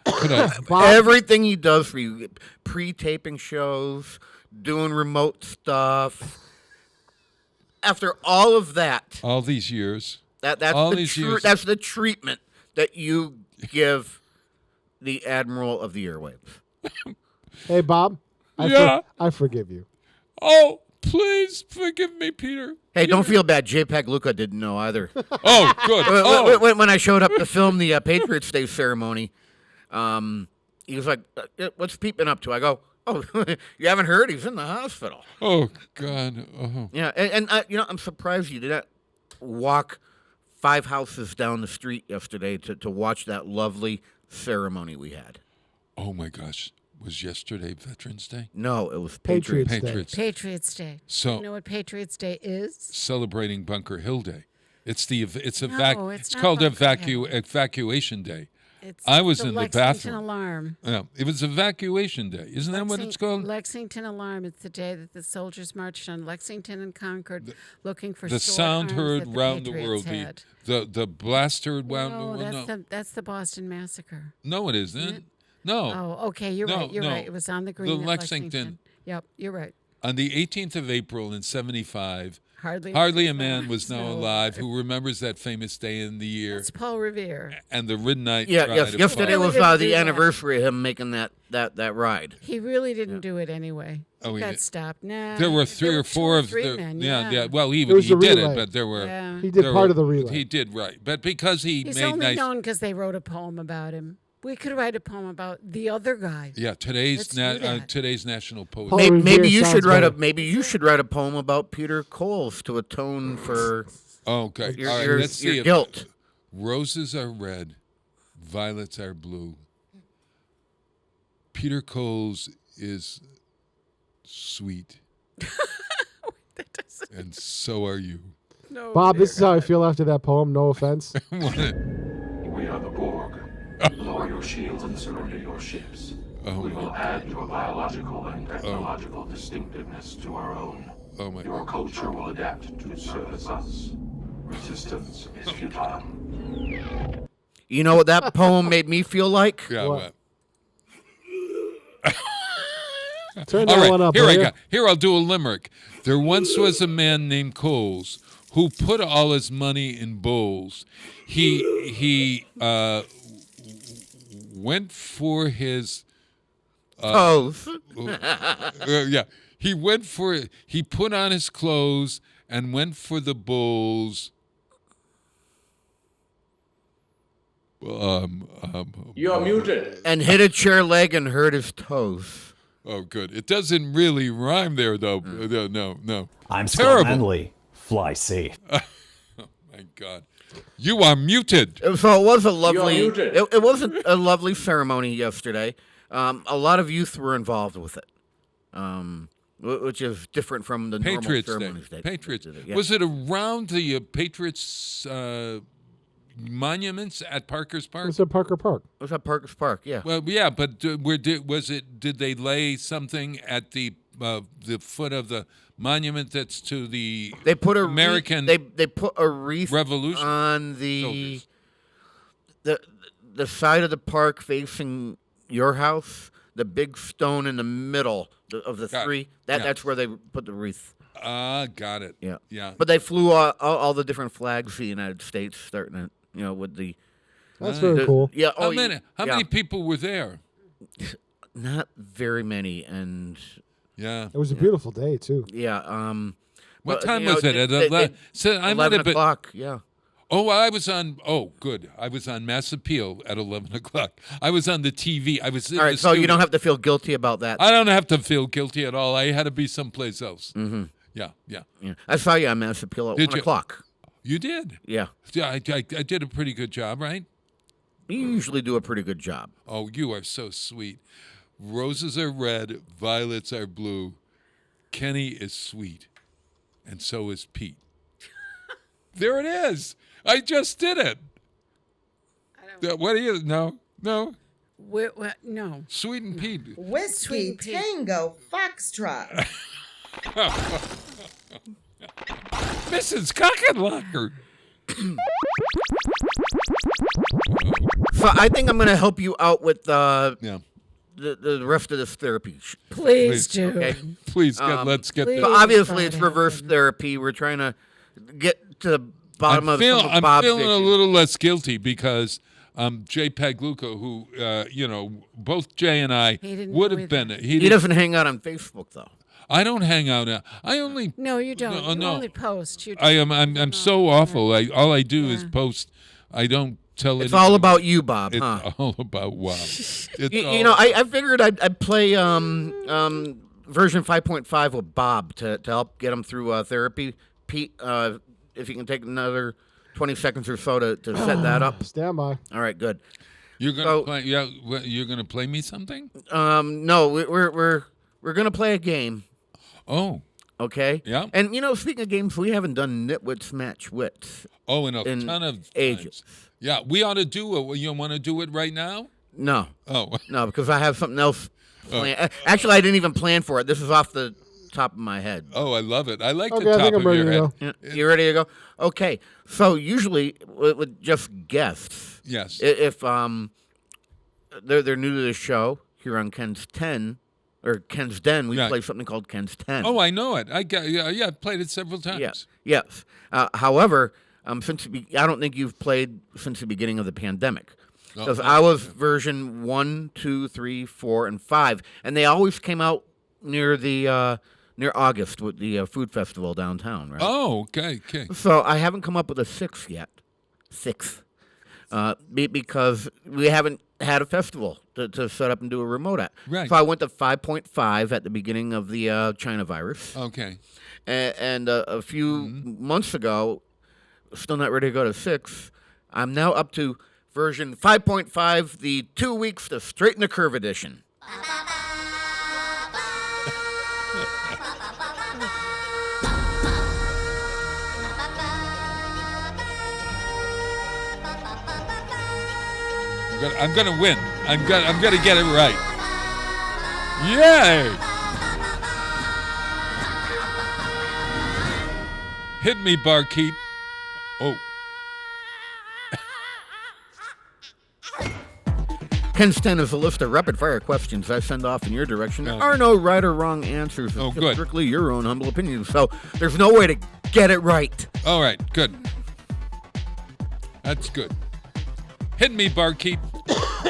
Could I? Everything he does for you, pre-taping shows, doing remote stuff. After all of that, All these years. that's all the these years. that's the treatment that you give the Admiral of the Airwaves. Hey, Bob. Yeah. I forgive you. Oh, please forgive me, Peter. Hey, don't feel bad. JPEG Luca didn't know either. Oh, good. Oh. When I showed up to film the Patriots Day ceremony, he was like, "What's Pete been up to?" I go, "Oh, you haven't heard? He's in the hospital." Oh, God. Oh. Yeah, and you know, I'm surprised you did not walk 5 houses down the street yesterday to watch that lovely ceremony we had. Oh, my gosh. Was yesterday Veterans Day? No, it was Patriots Day. Patriots Day. So You know what Patriots Day is? celebrating Bunker Hill Day. It's No, it's it's not called Bunker Hill. evacuation day. It's I was the in the Lexington bathroom. Alarm. Yeah, it was evacuation day. Isn't that what it's called? Lexington Alarm. It's the day that the soldiers marched on Lexington and Concord, looking for The sword sound arms heard that round the Patriots world. had. The blast heard round No, the world. that's the Boston Massacre. No, it isn't. No. Oh, okay, you're No, right. You're no. right. It was on the green. The at Lexington. Yep, you're right. On the 18th of April in 75, Hardly a man was now alive who remembers that famous day in the year It's Paul Revere. and the midnight Yeah, ride yes. of Yesterday Paul. was didn't do the that. anniversary of him making that ride. He really didn't do it anyway. Oh, he Got did. stopped. Nah, There were 3 or 4 of three the men, yeah. Well, he was a did it, relay. but there were Yeah. He did there part were- of the relay. He did right, but because he He's made only nice. known because they wrote a poem about him. We could write a poem about the other guy. Yeah, today's Let's do that. today's National Poet. Paul Maybe, Revere you sounds should write better. maybe you should write a poem about Peter Coles to atone for Oh, okay. your, All right, your, let's see your if guilt. roses are red, violets are blue. Peter Coles is sweet, and so are you. No, Bob, this is how I feel after that poem. No offense. We are the Borg. Lower your shields and surrender your ships. Oh, We my will add your biological and technological distinctiveness to our own. Oh my. Your culture will adapt to service us. Resistance is futile. You know what that poem made me feel like? Yeah. What? What? Turn All that right, one up. here will I ya? go. Here I'll do a limerick. There once was a man named Coles who put all his money in bowls. He went for his Toes. yeah. He put on his clothes and went for the bowls. You are muted. And hit a chair leg and hurt his toes. Oh, good. It doesn't really rhyme there, though. No. I'm Terrible. Scott Manley. Fly safe. My God. You are muted. So it was a lovely. muted. It wasn't a lovely ceremony yesterday. A lot of youth were involved with it, which is different from the Patriots normal Day. ceremonies. Patriots. Yeah. Was it around the Patriots monuments at Parker's Park? It's at Parker Park. It was at Parker's Park. Yeah. Well, yeah, but did they lay something at the foot of the monument that's to the They put a American They put a wreath Revolution on the soldiers. the side of the park facing your house. The big stone in the middle of the Got it. three. Yeah. That's where they put the wreath. Got it. Yeah. Yeah. But they flew all the different flags of the United States, starting at, with the. That's very cool. Yeah. How many yeah. people were there? not very many, and Yeah. It was a beautiful day too. yeah. What but, time you know, was it? At so I might 11 have been. o'clock. Yeah. Oh, I was on. Oh, good. I was on Mass Appeal at 11 o'clock. I was on the TV. I was. In All right, the so you studio. don't have to feel guilty about that. I don't have to feel guilty at all. I had to be someplace else. Mm-hmm. Yeah. Yeah. I saw you on Mass Appeal at Did 1 you? o'clock. You did. Yeah. Yeah, I did a pretty good job, right? You usually do a pretty good job. Oh, you are so sweet. Roses are red, violets are blue. Kenny is sweet, and so is Pete. There it is. I just did it. What do you? No. No. Sweet and Pete. Whiskey Tango Foxtrot. Mrs. Cockenlocker. So I think I'm going to help you out with Yeah. the rest of this therapy. Please do. Okay. Please, let's get please. this. So obviously, it's reverse therapy. We're trying to get to the bottom of some of I'm Bob's feeling a issues. little less guilty because Jay Pagluca, who both Jay and I He didn't would know have either. been. He doesn't hang out on Facebook, though. I don't hang out now. I only. No, you don't. You no. only post. You I am. I'm so awful. All I do is Yeah. post. I don't tell. It's anyone. all about you, Bob, It's huh? all about wow. It's You know, I figured I'd play version 5.5 with Bob to help get him through therapy. Pete, if you can take another 20 seconds or so to set that up. Stand by. All right, good. You're gonna So- play. Yeah, you're gonna play me something. No, we're gonna play a game. Oh. Okay. Yeah. And speaking of games, we haven't done Nitwits Match Wits. Oh, in a in ton of ages. times. Yeah, we ought to do it. You want to do it right now? No. Oh. No, because I have something else planned. Actually, I didn't even plan for it. This is off the top of my head. Oh, I love it. I like Okay, the I top think I'm of ready your to head. go. Yeah, you ready to go? Okay. So usually with just guests, Yes. if they're new to the show here on Ken's 10 or Ken's Den, we Right. play something called Ken's 10. Oh, I know it. Yeah, I've played it several times. Yes. Yes. However, I don't think you've played since the beginning of the pandemic. Because I was version 1, 2, 3, 4, and 5, and they always came out near near August with the food festival downtown, right? Oh, okay. So I haven't come up with a 6 yet. 6. Because we haven't had a festival to set up and do a remote at. Right. So I went to 5.5 at the beginning of the China virus. Okay. And a few months ago, still not ready to go to 6. I'm now up to version 5.5, the 2 weeks to straighten the curve edition. I'm gonna win. I'm gonna get it right. Yay! Hit me, barkeep. Oh. Ken's 10 is a list of rapid-fire questions I send off in your direction. There Yeah. are no right or wrong answers. It's Oh, just good. strictly your own humble opinion. So there's no way to get it right. All right. Good. That's good. Hit me, barkeep.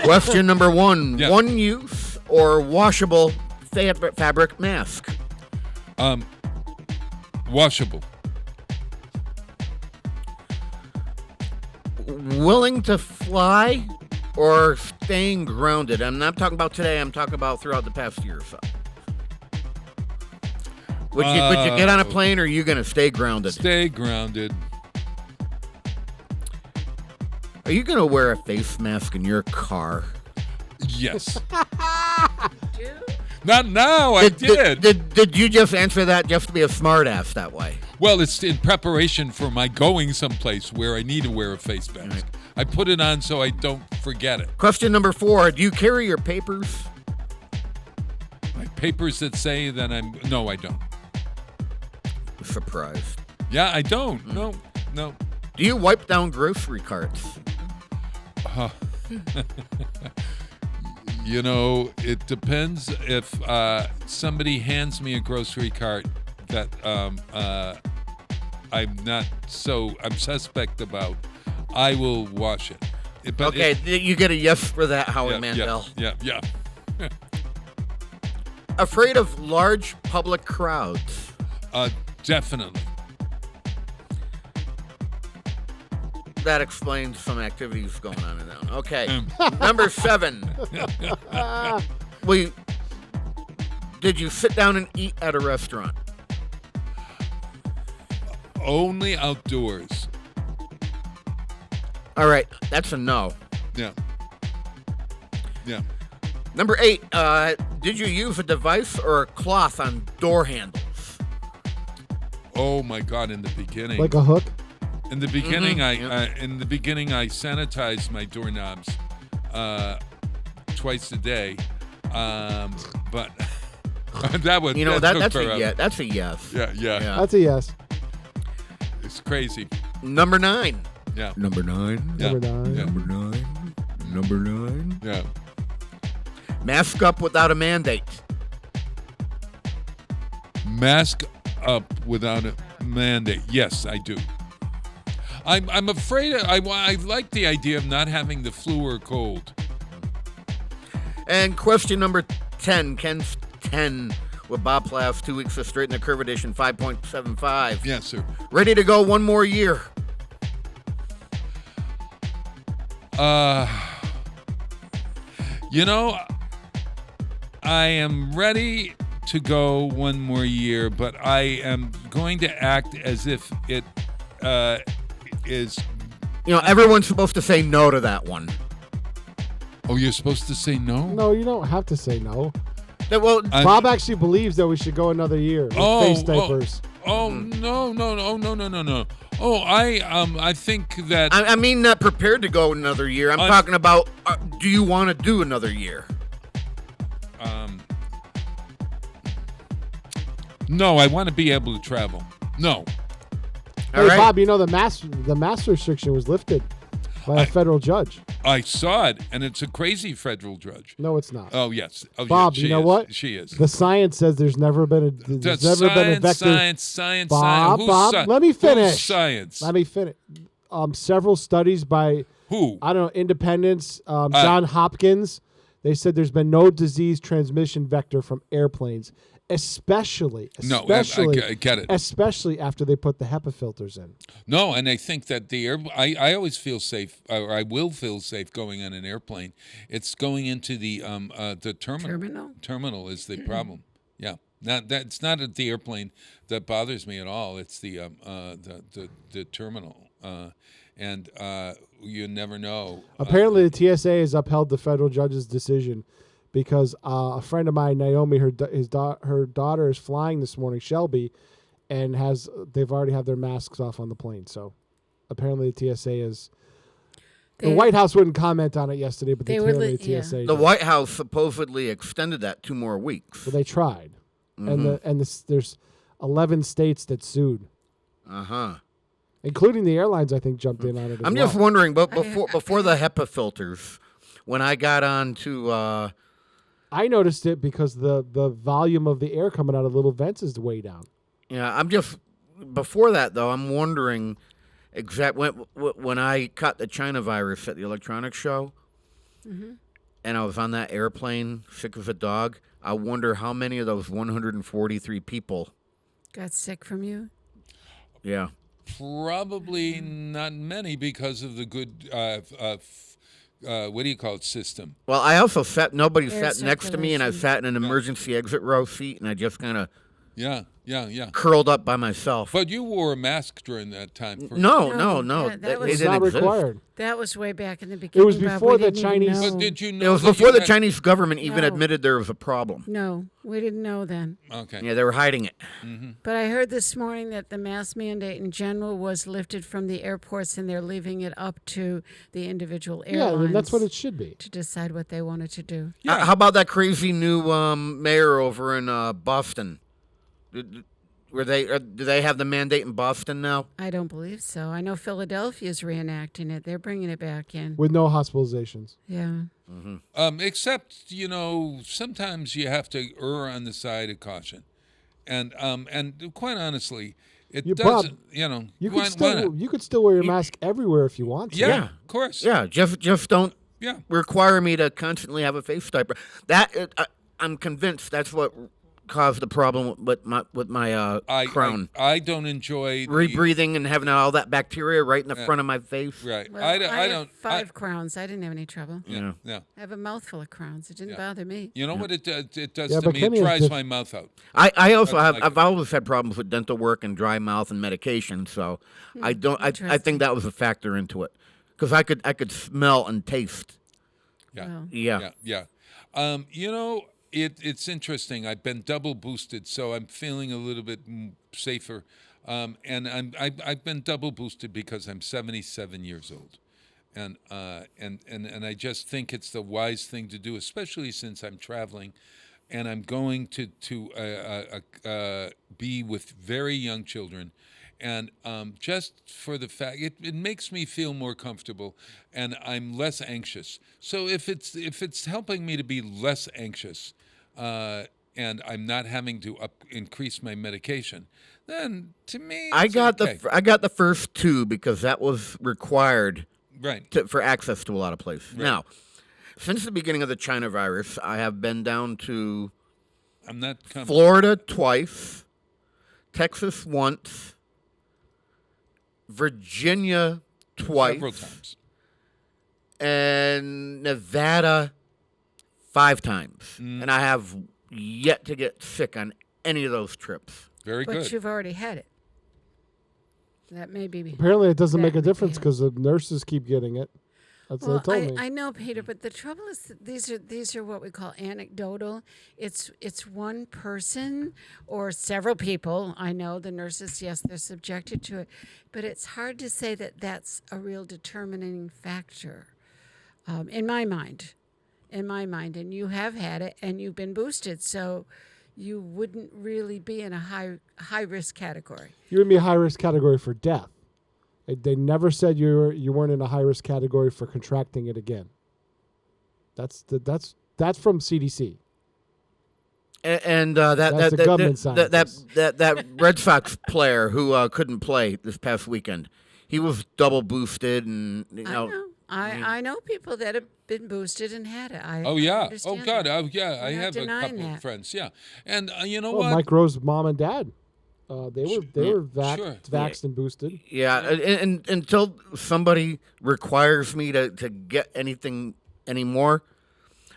Question number 1. Yeah. One-use or washable fabric mask? Washable. Willing to fly or staying grounded? I'm not talking about today. I'm talking about throughout the past year or so. Would you get on a plane or are you going to stay grounded? Stay grounded. Are you going to wear a face mask in your car? Yes. Not now. I did. Did you just answer that just to be a smartass that way? Well, it's in preparation for my going someplace where I need to wear a face mask. Right. I put it on so I don't forget it. Question number 4. Do you carry your papers? My papers that say that No, I don't. Surprised. Yeah, I don't. No. Do you wipe down grocery carts? It depends if somebody hands me a grocery cart that I'm suspect about. I will wash it. Okay, you get a yes for that, Howie Yeah, Mandel. Yeah. Afraid of large public crowds. Definitely. That explains some activities going on in that one. Okay. Number 7. Did you sit down and eat at a restaurant? Only outdoors. All right. That's a no. Yeah. Yeah. Number 8. Did you use a device or a cloth on door handles? Oh my God! In the beginning, Like a hook? in the beginning, I sanitized my doorknobs twice a day, but that would that's a yes. That's a yes. Yeah. That's a yes. It's crazy. Number 9. Yeah. Number 9. Yeah. Number 9. Yeah. Number 9. Number 9. Yeah. Mask up without a mandate. Mask up without a mandate. Yes, I do. I'm afraid. I like the idea of not having the flu or cold. And question number 10. Ken's 10 with Bob Plass, 2 weeks of Straight in the Curve edition, 5.75. Yes, sir. Ready to go one more year. I am ready to go one more year, but I am going to act as if it is. Everyone's supposed to say no to that one. Oh, you're supposed to say no? No, you don't have to say no. Well, Bob actually believes that we should go another year with face diapers. No. Oh, I think that I mean, not prepared to go another year. I'm talking about, do you want to do another year? No, I want to be able to travel. No. Hey, right. Bob, the mask restriction was lifted by a federal judge. I saw it, and it's a crazy federal judge. No, it's not. Oh, yes. Oh, Bob, yeah, you know what? She is. The science says there's never been a vector. Science. Bob, let me finish. Who's science? Let me finish. Several studies by who? I don't know, independents, John Hopkins. They said there's been no disease transmission vector from airplanes, especially I get it. Especially after they put the HEPA filters in. No, and I think that I always feel safe, or I will feel safe going on an airplane. It's going into the terminal. Terminal is the problem. Yeah, it's not at the airplane that bothers me at all. It's the terminal, and you never know. Apparently, the TSA has upheld the federal judge's decision because a friend of mine, Naomi, her daughter is flying this morning, Shelby, and they've already have their masks off on the plane. So apparently, the TSA is. The White House wouldn't comment on it yesterday, but apparently the TSA. The White House supposedly extended that 2 more weeks. Well, they tried, and there's 11 states that sued. Including the airlines, I think, jumped in on it. I'm just wondering, but before the HEPA filters, when I got on to, I noticed it because the volume of the air coming out of little vents is way down. Yeah, before that though, I'm wondering when I caught the China virus at the electronics show, and I was on that airplane, sick as a dog. I wonder how many of those 143 people got sick from you. Yeah. Probably not many because of the good, what do you call it, system. Well, I also nobody sat next to me, and I sat in an emergency exit row seat, and I just kind of curled up by myself. But you wore a mask during that time. No. That was not required. That was way back in the beginning. It was before the Chinese. But did you know? It was before the Chinese government even admitted there was a problem. No, we didn't know then. Okay. Yeah, they were hiding it. But I heard this morning that the mask mandate in general was lifted from the airports, and they're leaving it up to the individual airlines. Yeah, and that's what it should be. To decide what they wanted to do. Yeah. How about that crazy new mayor over in Boston? Do they have the mandate in Boston now? I don't believe so. I know Philadelphia's reenacting it. They're bringing it back in. With no hospitalizations. Yeah. Except, sometimes you have to err on the side of caution. And quite honestly, it doesn't, You could still wear your mask everywhere if you want to. Yeah, of course. Yeah, just don't require me to constantly have a face diaper. I'm convinced that's what caused the problem with my crown. I don't enjoy rebreathing and having all that bacteria right in the front of my face. Right. Well, I have don't. 5 crowns. I didn't have any trouble. Yeah. I have a mouthful of crowns. It didn't bother me. You know what it does? It does Yeah, to but me. It Kenny is dries my mouth out. I also have. like I've always had problems with dental work and dry mouth and medication. So I don't. I think that was a factor into it because I could smell and taste. Yeah. Well. Yeah. You know, it's interesting. I've been double boosted, so I'm feeling a little bit safer. And I've been double boosted because I'm 77 years old, and I just think it's the wise thing to do, especially since I'm traveling, and I'm going to be with very young children. And just for the fact, it makes me feel more comfortable, and I'm less anxious. So if it's helping me to be less anxious, and I'm not having to increase my medication, then to me, I got okay. I got the first 2 because that was required, right, for access to a lot of places. Right. Now, since the beginning of the China virus, I have been down to Florida twice, Texas once, Virginia twice, several times, and Nevada 5 times. And I have yet to get sick on any of those trips. Very good. But you've already had it. That may be. Apparently, it doesn't make a difference because the nurses keep getting it. That's what they told me. I know, Peter, but the trouble is that these are what we call anecdotal. It's one person or several people. I know the nurses, yes, they're subjected to it, but it's hard to say that that's a real determining factor in my mind. And you have had it, and you've been boosted, so you wouldn't really be in a high risk category. You would be a high risk category for death. They never said you weren't in a high risk category for contracting it again. That's from CDC. And That's the government scientist. that Red Sox player who couldn't play this past weekend, he was double boosted, and I know people that have been boosted and had it. I understand God. that. I have a denying couple of that. friends. Yeah, and you know Well, what? Mike Rowe's mom and dad, they were vaxxed and boosted. Yeah, and until somebody requires me to get anything anymore,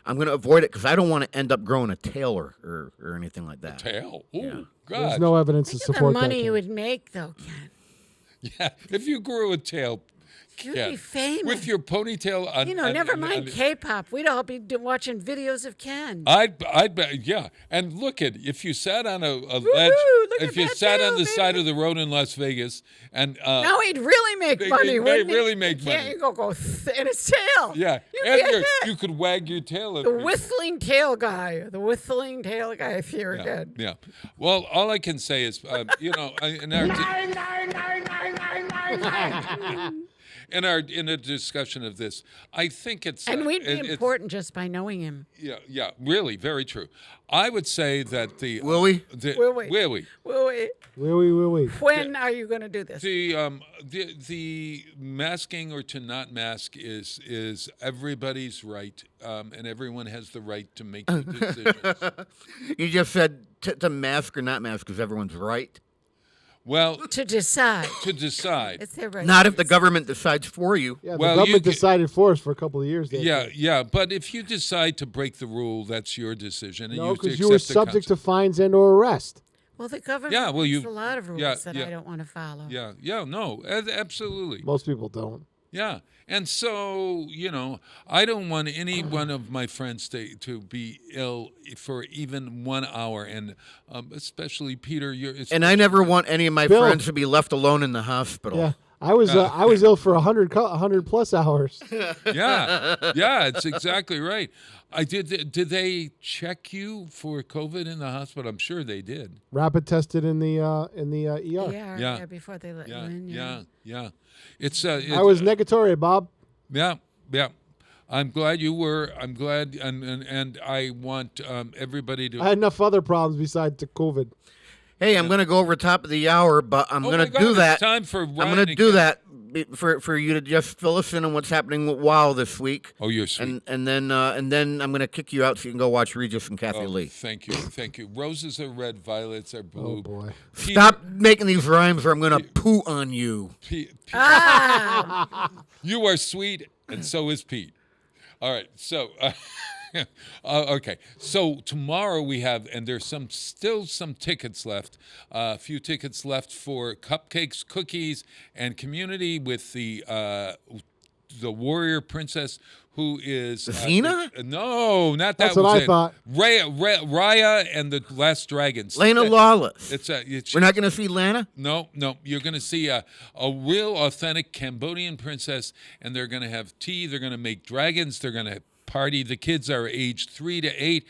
I'm going to avoid it because I don't want to end up growing a tail or anything like that. Tail? Ooh, God. There's no evidence to Think support of the money that. you would make, though, Ken. Yeah, if you grew a tail, You'd Ken, be famous. with your ponytail on. Never mind K-pop. We'd all be watching videos of Ken. I'd bet, yeah. And look if you sat on a ledge, if you sat on the side of the road in Las Vegas, and now he'd really make money, wouldn't he? Really make money. You go in his tail. Yeah, and you could wag your tail at The people. whistling tail guy. If you're good. Yeah. Well, all I can say is, in a discussion of this, I think it's And we'd be important just by knowing him. Yeah, really, very true. I would say that Will we? Will we? Will we? Will we? When are you going to do this? The masking or to not mask is everybody's right, and everyone has the right to make the decisions. You just said to mask or not mask because everyone's right. Well, to decide. It's their right. Not if the government decides for you. Yeah, the government decided for us for a couple of years. Yeah. But if you decide to break the rule, that's your decision. And No, because you were subject to fines and or arrest. Well, the government has a lot of rules that I don't want to follow. Yeah, no, absolutely. Most people don't. Yeah. And so, I don't want any one of my friends to be ill for even 1 hour, and especially Peter. And I never want any of my friends to be left alone in the hospital. Yeah, I was ill for 100 plus hours. Yeah, it's exactly right. Did they check you for COVID in the hospital? I'm sure they did. Rapid tested in the ER. Yeah, before they let you in. Yeah. I was negatory, Bob. Yeah. I'm glad you were. I'm glad, and I want everybody to. I had enough other problems besides the COVID. Hey, I'm going to go over top of the hour, but I'm going to do that. It's time for I'm going to do that for you to just fill us in on what's happening with WoW this week. Oh, you're sweet. And then I'm going to kick you out so you can go watch Regis and Kathy Lee. Thank you. Roses are red, violets are blue. Oh boy! Stop making these rhymes, or I'm going to poo on you. You are sweet, and so is Pete. All right, so. Okay, so tomorrow we have, and there's still some tickets left, a few tickets left for cupcakes, cookies, and community with the warrior princess who is Xena? No, not that. That's what I thought. Raya and the Last Dragons. Lana Lawless. It's We're not going to see Lana? No. You're going to see a real, authentic Cambodian princess, and they're going to have tea. They're going to make dragons. They're going to party. The kids are aged 3 to 8.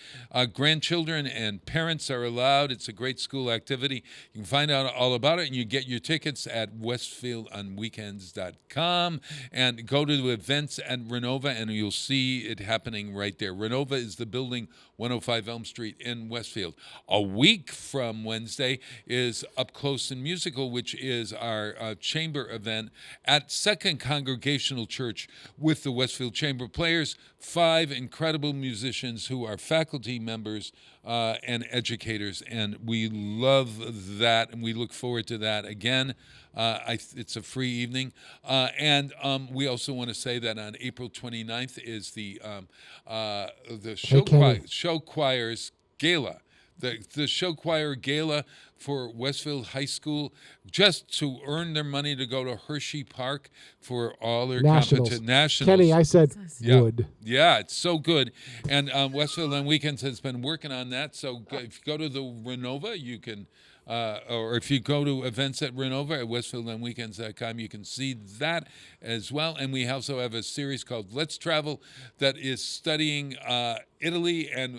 Grandchildren and parents are allowed. It's a great school activity. You can find out all about it, and you get your tickets at westfieldonweekends.com and go to the events at Renova, and you'll see it happening right there. Renova is the building, 105 Elm Street in Westfield. A week from Wednesday is Up Close and Musical, which is our chamber event at Second Congregational Church with the Westfield Chamber Players. 5 incredible musicians who are faculty members and educators, and we love that, and we look forward to that again. It's a free evening, and we also want to say that on April 29th is the show choirs gala. The show choir gala for Westfield High School, just to earn their money to go to Hershey Park for all their Nationals. Nationals. Kenny, I said would. Yeah, it's so good. And Westfield on Weekends has been working on that. So if you go to the Renova, you can, or if you go to events at Renova at westfieldonweekends.com, you can see that as well. And we also have a series called Let's Travel that is studying Italy, and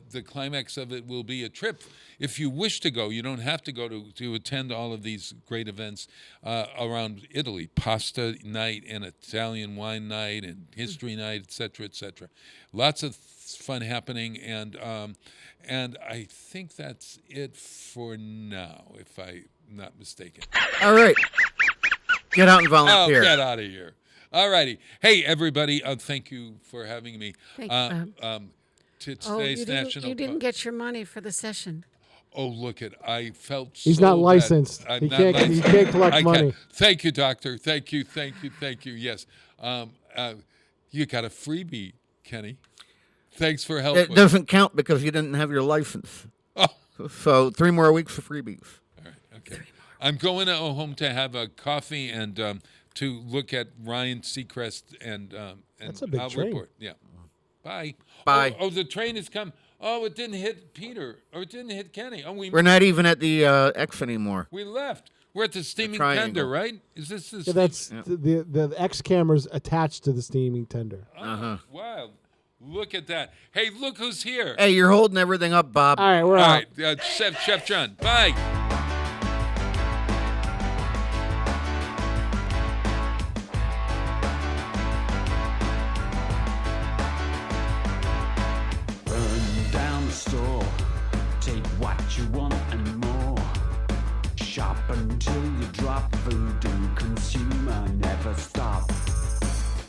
the climax of it will be a trip. If you wish to go, you don't have to go to attend all of these great events around Italy. Pasta night and Italian wine night and history night, et cetera, Lots of fun happening, and I think that's it for now, if I'm not mistaken. All right. Get out and volunteer. Oh, get out of here. All righty. Hey, everybody, thank you for having me. Thanks, Today's you didn't get your money for the session. Oh, look it! I felt He's so not bad. licensed. I'm He not can't licensed. collect money. Thank you, doctor. Thank you. Yes. You got a freebie, Kenny. Thanks for helping. It doesn't count because you didn't have your license. Oh. So 3 more weeks of freebies. All right. Okay. I'm going home to have a coffee and to look at Ryan Seacrest and That's a big I'll train. report. Yeah. Bye. Bye. Oh, the train has come. Oh, it didn't hit Peter, or it didn't hit Kenny. Oh, We're not even at the X anymore. We left. We're at the steaming triangle. tender, right? Is this the? Yeah, that's the X camera's attached to the steaming tender. Wow. Look at that. Hey, look who's here. Hey, you're holding everything up, Bob. All right, we're All out. right, Chef John. Bye. Burn down the store, take what you want and more. Shop until you drop, voodoo consumer never stop.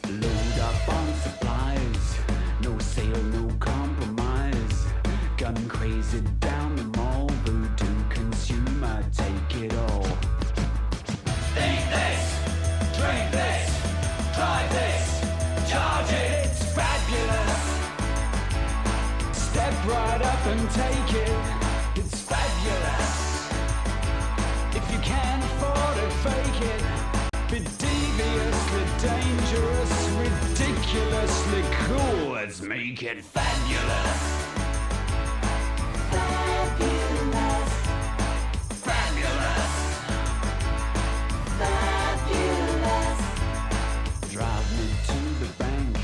Load up on supplies, no sale, no compromise. Gun crazy down the mall, voodoo consumer take it all. Eat this, drink this, try this, charge it, it's fabulous. Step right up and take it, it's fabulous. If you can't afford it, fake it. Be deviously dangerous, ridiculously cool. Let's make it fabulous. Fabulous. Fabulous. Fabulous. Drive me to the bank,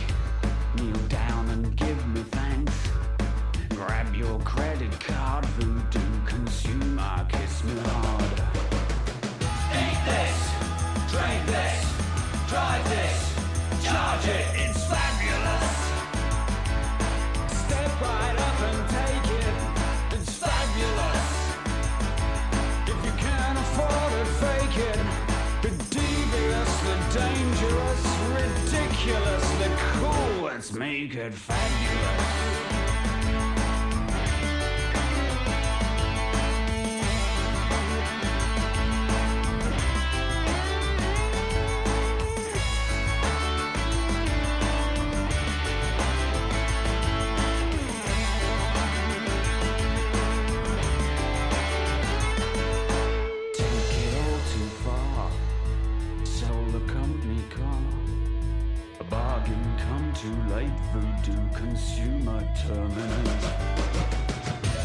kneel down and give me thanks. Grab your credit card, voodoo consumer, kiss me hard. Eat this, drink this, drive this, charge it, it's fabulous. Step right up and take it, it's fabulous. Let's make it fabulous. Too late, voodoo consumer terminals.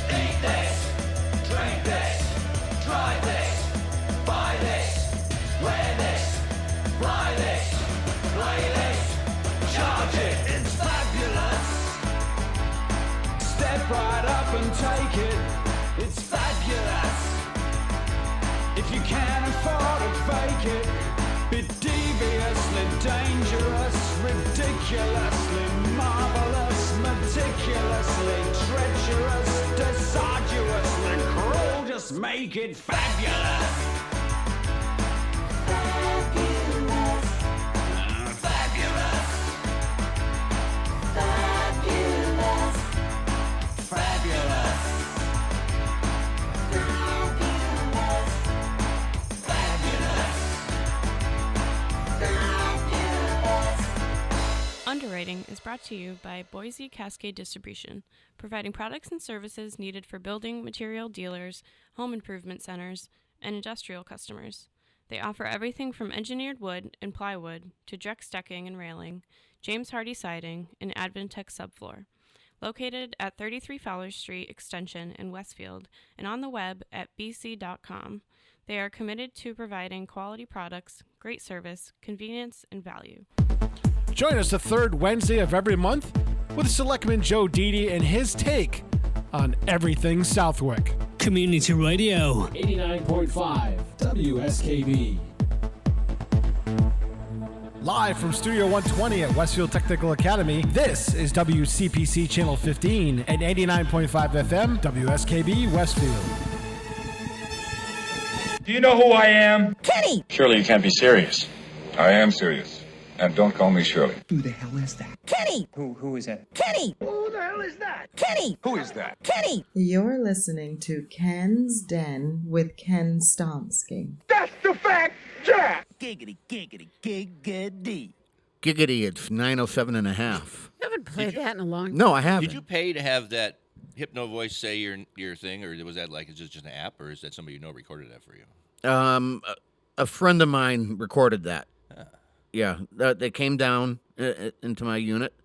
Eat this, drink this, try this, buy this, wear this, fly this, play this, charge it, it's fabulous. Step right up and take it, it's fabulous. If you can't afford to fake it, be deviously dangerous, ridiculously marvelous, meticulously treacherous, disarduously cruel. Just make it fabulous. Fabulous. Fabulous. Fabulous. Fabulous. Underwriting is brought to you by Boise Cascade Distribution, providing products and services needed for building material dealers, home improvement centers, and industrial customers. They offer everything from engineered wood and plywood to Drex decking and railing, James Hardie siding, and Advantech subfloor. Located at 33 Fowler Street Extension in Westfield and on the web at bc.com, they are committed to providing quality products, great service, convenience, and value. Join us the third Wednesday of every month with Selectman Joe Didi and his take on everything Southwick. Community Radio. 89.5 WSKB. Live from Studio 120 at Westfield Technical Academy, this is WCPC Channel 15 and 89.5 FM WSKB Westfield. Do you know who I am? Kenny! Surely you can't be serious. I am serious. And don't call me Shirley. Who the hell is that? Kenny! Who is that? Kenny! Who the hell is that? Kenny! Who is that? Kenny! You're listening to Ken's Den with Ken Stonsky. That's the fact, Jack! Giggity, giggity, giggity. Giggity, it's 9:07 and a half. I haven't played that in a long time. No, I haven't. Did you pay to have that Hypno voice say your thing, or was that like, is it just an app, or is that somebody you know recorded that for you? A friend of mine recorded that. Yeah, they came down into my unit,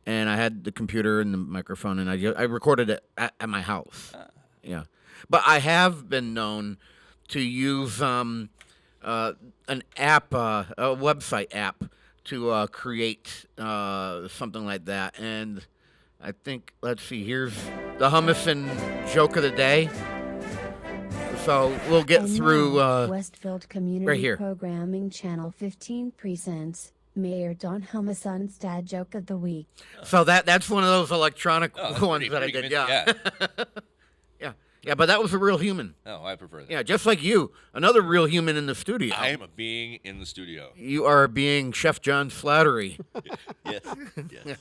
and I had the computer and the microphone, and I recorded it at my house. Yeah, but I have been known to use an app, a website app, to create something like that. And I think, let's see, here's the Humison joke of the day. So we'll get through Westfield Community right here. Programming Channel 15 presents Mayor Don Humison's Dad Joke of the Week. So that's one of those electronic ones that I did. Yeah. Yeah, but that was a real human. Oh, I prefer that. Yeah, just like you, another real human in the studio. I am a being in the studio. You are being Chef John's flattery. Yes.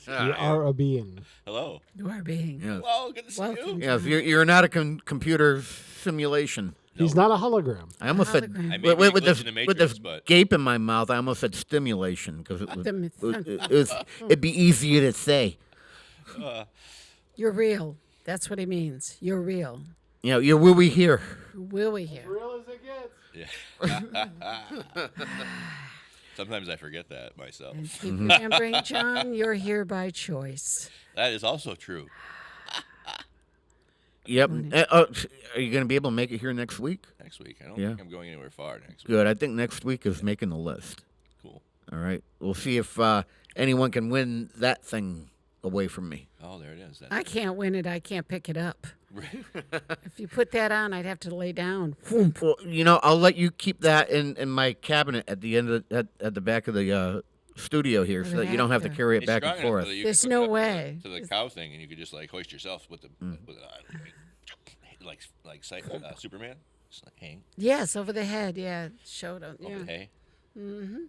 You are a being. Hello. You are being. Yes. Hello, good to see you. Yes, you're not a computer simulation. He's not a hologram. I almost said I may be with glitched in the this Matrix, but gape in my mouth. I almost said stimulation because it'd be easier to say. You're real. That's what he means. You're real. You know, you're will we hear. Will we hear? Real as it gets. Yeah. Sometimes I forget that myself. And keep remembering, John, you're here by choice. That is also true. Yep. Are you going to be able to make it here next week? Next week. I don't think I'm going anywhere far next week. Good. I think next week is making the list. Cool. All right. We'll see if anyone can win that thing away from me. Oh, there it is. I can't win it. I can't pick it up. If you put that on, I'd have to lay down. Well, you know, I'll let you keep that in my cabinet at the end of at the back of the studio here, so that you don't have to carry it back and forth. There's no way. To the cow thing, and you could just like hoist yourself with it on, like Superman, just like hang. Yes, over the head. Yeah, showed up. Yeah. Okay. Mm-hmm.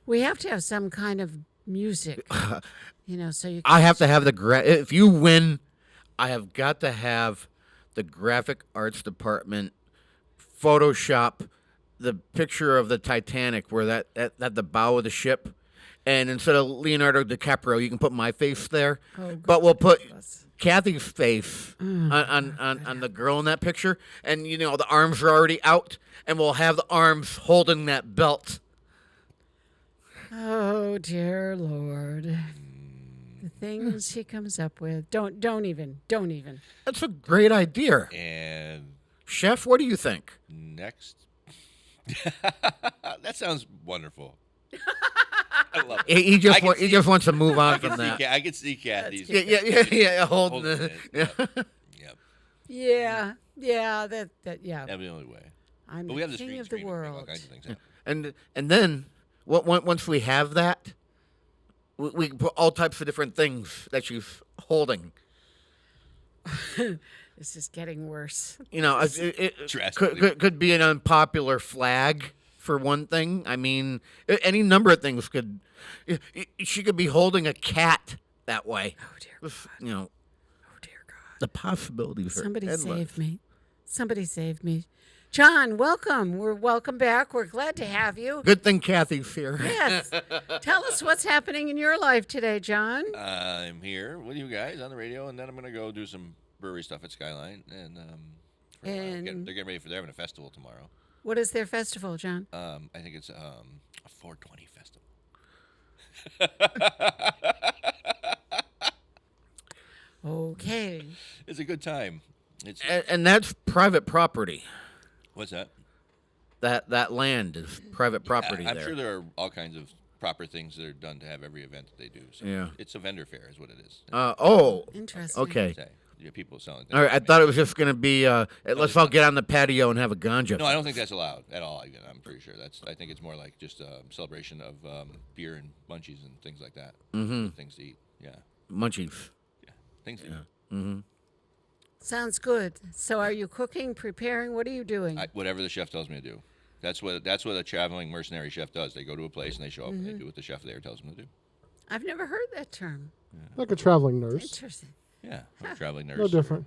We have to have some kind of music. So you. I have to have if you win, I have got to have the graphic arts department Photoshop the picture of the Titanic where that at the bow of the ship, and instead of Leonardo DiCaprio, you can put my face there, but we'll put Kathy's face on the girl in that picture, and the arms are already out, and we'll have the arms holding that belt. Oh dear Lord. The things she comes up with. Don't even. That's a great idea. And Chef, what do you think? Next. That sounds wonderful. I love it. He just wants to move on from that. I can see Kathy's. Yeah, holding it. Yep. Yeah. That'd be the only way. I'm but the we have the king screen of the world. All kinds of things happen. And then once we have that, we can put all types of different things that she's holding. This is getting worse. It could be an unpopular flag for one thing. I mean, any number of things could. She could be holding a cat that way. Oh dear God. Oh dear God. The possibilities are endless. Somebody save me. John, welcome. Welcome back. We're glad to have you. Good thing Kathy's here. Yes. Tell us what's happening in your life today, John. I'm here with you guys on the radio, and then I'm going to go do some brewery stuff at Skyline, and they're getting ready they're having a festival tomorrow. What is their festival, John? I think it's a 420 festival. Okay. It's a good time. And that's private property. What's that? That land is private property. I'm sure there are all kinds of proper things that are done to have every event that they do. So yeah. It's a vendor fair is what it is. Interesting. Okay. People selling things. All right, I thought it was just going to be, let's all get on the patio and have a ganja. No, I don't think that's allowed at all. I'm pretty sure I think it's more like just a celebration of beer and munchies and things like that. Mm-hmm. Things to eat. Yeah. Munchies. Yeah. Things to eat. Mm-hmm. Sounds good. So are you cooking, preparing? What are you doing? Whatever the chef tells me to do. That's what a traveling mercenary chef does. They go to a place and they show up and they do what the chef there tells them to do. I've never heard that term. Yeah. Like a traveling nurse. Interesting. Yeah, a traveling nurse. No different.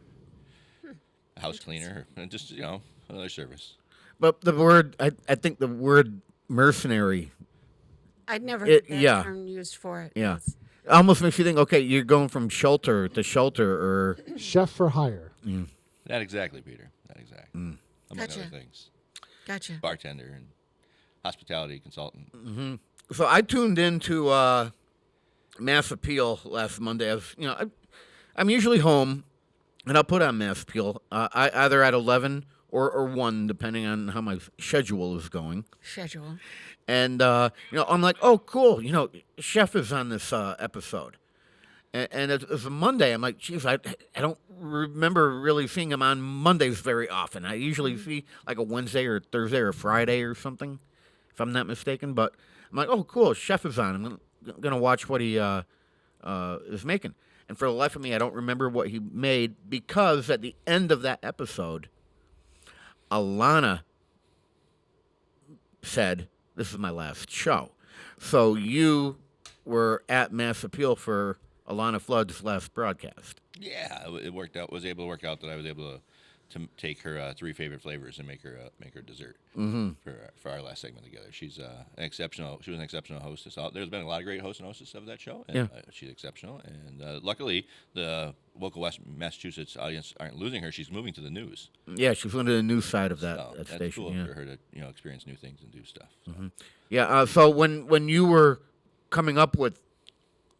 A house cleaner, and just another service. But the word, I think the word mercenary. I'd never heard that term used for it. Yeah. Almost makes you think, okay, you're going from shelter to shelter or... Chef for hire. Mm. Not exactly, Peter. Not exactly. Mm. Among other things. Gotcha. Bartender and hospitality consultant. Mm-hmm. So I tuned into Mass Appeal last Monday. I'm usually home, and I'll put on Mass Appeal either at 11 or 1, depending on how my schedule is going. And, I'm like, oh, cool. Chef is on this episode. And it's a Monday. I'm like, geez, I don't remember really seeing him on Mondays very often. I usually see like a Wednesday or Thursday or Friday or something, if I'm not mistaken. But I'm like, oh, cool, Chef is on. I'm going to watch what he is making. And for the life of me, I don't remember what he made because at the end of that episode, Alana said, this is my last show. So you were at Mass Appeal for Alana Flood's last broadcast. Yeah, it worked out. Was able to work out that I was able to take her 3 favorite flavors and make her dessert for our last segment together. She's an exceptional. She was an exceptional hostess. There's been a lot of great hosts and hostesses of that show, and she's exceptional. And luckily, the local West Massachusetts audience aren't losing her. She's moving to the news. Yeah, she's going to the news side of that that's station. Cool yeah. for her to experience new things and do stuff. So. Mm-hmm. Yeah. So when you were coming up with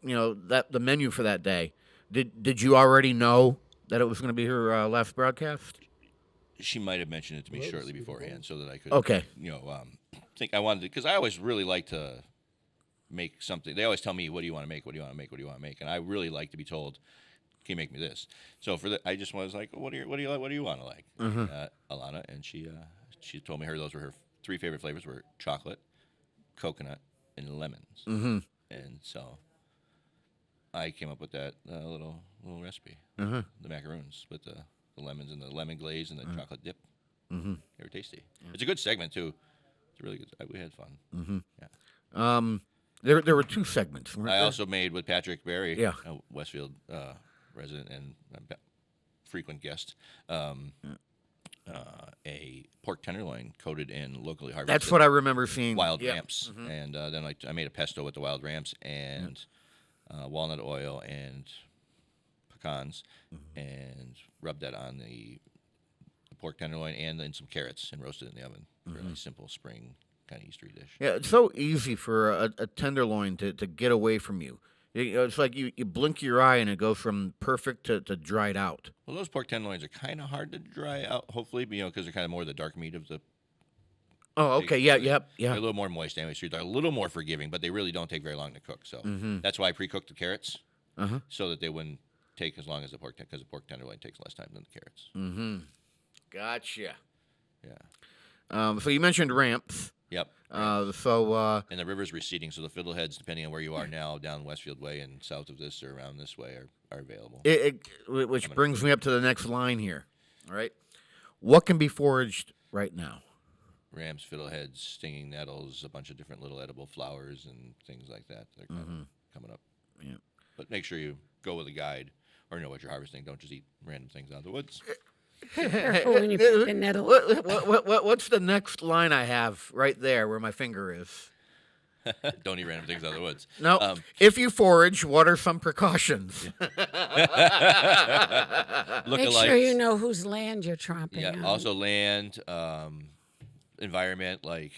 the menu for that day, did you already know that it was going to be her last broadcast? She might have mentioned it to me shortly beforehand, so that I could. Okay. Think I wanted to, because I always really like to make something. They always tell me, "What do you want to make? What do you want to make? What do you want to make?" And I really like to be told, "Can you make me this?" So I just was like, "What do you want to like?" Mm-hmm. Alana, and she told me those were her 3 favorite flavors were chocolate, coconut, and lemons. Mm-hmm. And so I came up with that little recipe, Mm-hmm. the macaroons with the lemons and the lemon glaze and the chocolate dip. Mm-hmm. They were tasty. It's a good segment too. It's really good. We had fun. Mm-hmm. Yeah. There were 2 segments. weren't I there? also made with Patrick Berry, Yeah. a Westfield resident and frequent guest, a pork tenderloin coated in locally harvested. That's what I remember seeing. Wild Yeah. ramps, and then I made a pesto with the wild ramps and walnut oil and pecans, and rubbed that on the pork tenderloin and then some carrots and roasted it in the oven. Really simple spring kind of Eastery dish. Yeah, it's so easy for a tenderloin to get away from you. It's like you blink your eye and it goes from perfect to dried out. Well, those pork tenderloins are kind of hard to dry out, hopefully, because they're kind of more the dark meat of the. Oh, okay, yeah. They're a little more moist anyway, so they're a little more forgiving, but they really don't take very long to cook. So that's why I pre-cooked the carrots, so that they wouldn't take as long as the pork, because the pork tenderloin takes less time than the carrots. Gotcha. Yeah. So you mentioned ramps. Yep. And the river's receding, so the fiddleheads, depending on where you are now, down Westfield Way and south of this or around this way, are available. Which brings me up to the next line here. All right. What can be foraged right now? Rams, fiddleheads, stinging nettles, a bunch of different little edible flowers and things like that. They're coming up. Yeah. But make sure you go with a guide or know what you're harvesting. Don't just eat random things out of the woods. Careful when you pick the nettle. What's the next line I have right there where my finger is? Don't eat random things out of the woods. No. If you forage, what are some precautions? Make sure you know whose land you're tromping on. Also land, environment, like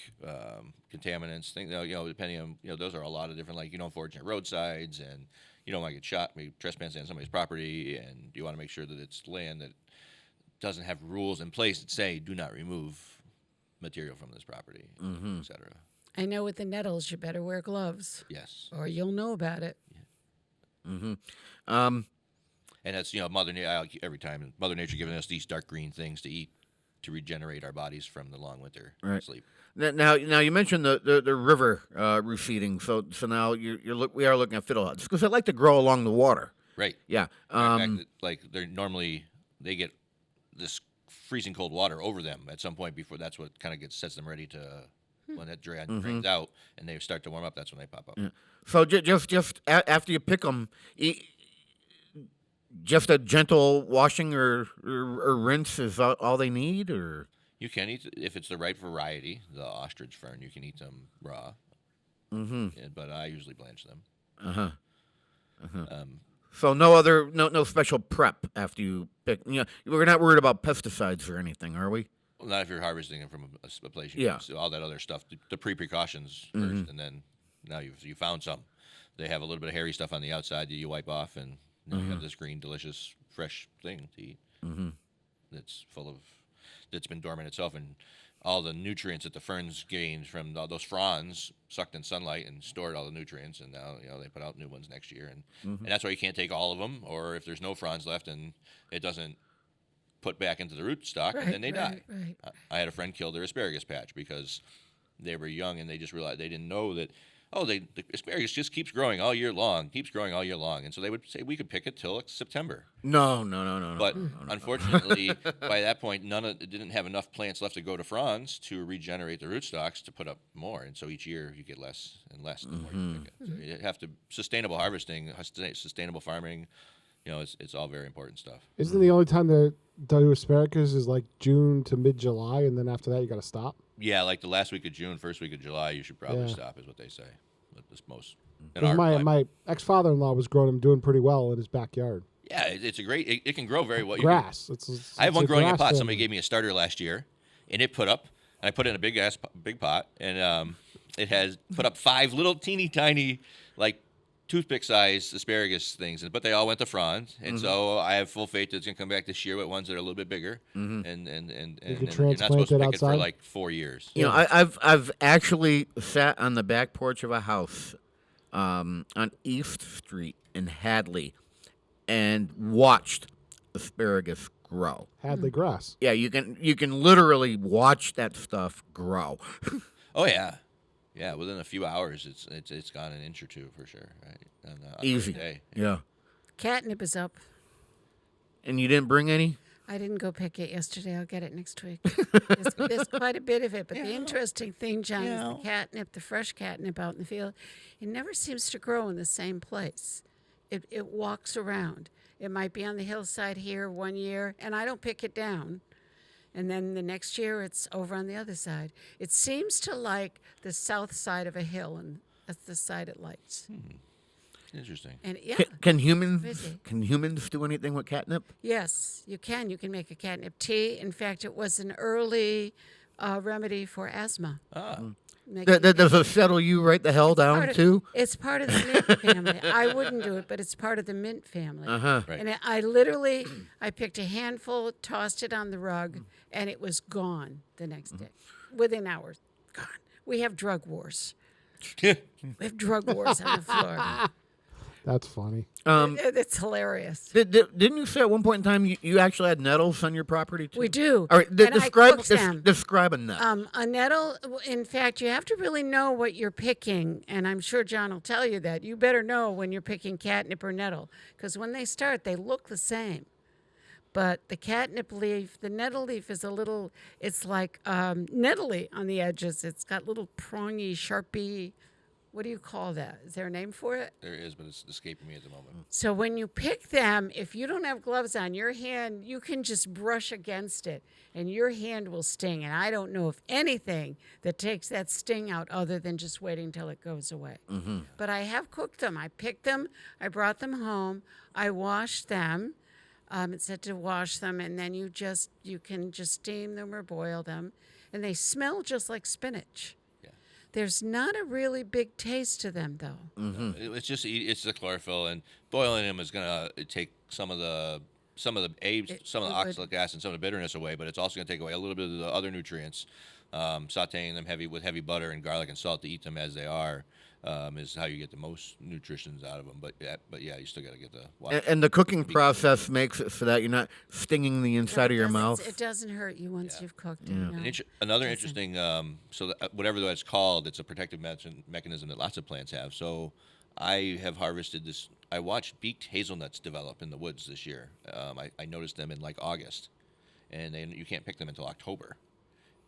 contaminants, things. Depending on those are a lot of different. Like you don't forage at roadsides, and you don't want to get shot, maybe trespassing on somebody's property, and you want to make sure that it's land that doesn't have rules in place that say do not remove material from this property, etc. I know with the nettles, you better wear gloves. Yes. Or you'll know about it. And that's Mother Nature. Every time Mother Nature giving us these dark green things to eat to regenerate our bodies from the long winter sleep. Now you mentioned the river receding, so now we are looking at fiddleheads because they like to grow along the water. Right. Yeah. In fact, they get this freezing cold water over them at some point before. That's what kind of sets them ready to when that drains out and they start to warm up. That's when they pop up. Yeah. So just after you pick them, just a gentle washing or rinse is all they need, or you can eat if it's the right variety. The ostrich fern, you can eat them raw. But I usually blanch them. So no special prep after you pick. We're not worried about pesticides or anything, are we? Well, not if you're harvesting them from a place. All that other stuff, the precautions first, and then now you found some. They have a little bit of hairy stuff on the outside that you wipe off, and now you have this green, delicious, fresh thing to eat. That's been dormant itself, and all the nutrients that the ferns gained from all those fronds sucked in sunlight and stored all the nutrients, and now they put out new ones next year, and that's why you can't take all of them, or if there's no fronds left and it doesn't put back into the rootstock, and then they die. Right. I had a friend kill their asparagus patch because they were young and they just realized they didn't know that. The asparagus just keeps growing all year long, and so they would say we could pick it till September. No. But unfortunately, by that point, it didn't have enough plants left to go to fronds to regenerate the rootstocks to put up more, and so each year you get less and less the more you pick it. So you have to sustainable harvesting, sustainable farming. It's all very important stuff. Isn't the only time they do asparagus is like June to mid-July, and then after that you got to stop? Yeah, like the last week of June, first week of July, you should probably stop, is what they say. Most. My ex-father-in-law was growing them, doing pretty well in his backyard. Yeah, it's a great. It can grow very well. Grass. I have one growing in a pot. family. Somebody gave me a starter last year, and it put up. And I put it in a big pot, and it has put up 5 little teeny tiny toothpick size asparagus things, but they all went to fronds, and so I have full faith that it's gonna come back this year with ones that are a little bit bigger, and you're not supposed to pick it for 4 years. I've actually sat on the back porch of a house on East Street in Hadley and watched asparagus grow. Hadley grass. Yeah, you can literally watch that stuff grow. Oh yeah. Yeah, within a few hours, it's gone an inch or two for sure. Right? On Easy. Day. Yeah. Catnip is up. And you didn't bring any? I didn't go pick it yesterday. I'll get it next week. There's quite a bit of it. But the interesting thing, John, is the catnip, the fresh catnip out in the field, it never seems to grow in the same place. It walks around. It might be on the hillside here one year, and I don't pick it down. And then the next year, it's over on the other side. It seems to like the south side of a hill, and that's the side it likes. Interesting. And yeah, Can humans busy. do anything with catnip? Yes, you can. You can make a catnip tea. In fact, it was an early remedy for asthma. Does it settle you right the hell down too? It's part of the mint family. I wouldn't do it, but it's part of the mint family. Right. And I picked a handful, tossed it on the rug, and it was gone the next day. Within hours, gone. We have drug wars. We have drug wars on the floor. That's funny. It's hilarious. Didn't you say at one point in time you actually had nettles on your property too? We do. All right, And I cooked them. describe a nettle. A nettle, in fact, you have to really know what you're picking, and I'm sure John will tell you that. You better know when you're picking catnip or nettle, because when they start, they look the same. But the catnip leaf, the nettle leaf is it's like nettly on the edges. It's got little prongy, sharpy, what do you call that? Is there a name for it? There is, but it's escaping me at the moment. So when you pick them, if you don't have gloves on, your hand, you can just brush against it, and your hand will sting. And I don't know of anything that takes that sting out other than just waiting till it goes away. But I have cooked them. I picked them. I brought them home. I washed them. It said to wash them, and then you can just steam them or boil them. And they smell just like spinach. There's not a really big taste to them, though. It's the chlorophyll, and boiling them is gonna take some of the oxalic acid and some of the bitterness away, but it's also gonna take away a little bit of the other nutrients. Sautéing them with heavy butter and garlic and salt to eat them as they are is how you get the most nutritions out of them. But yeah, you still got to get the. And the cooking process makes it so that you're not stinging the inside of your mouth. It doesn't hurt you once you've cooked it. Yeah. No. Another interesting, whatever that's called, it's a protective mechanism that lots of plants have. So I have harvested this. I watched beaked hazelnuts develop in the woods this year. I noticed them in like August, and then you can't pick them until October,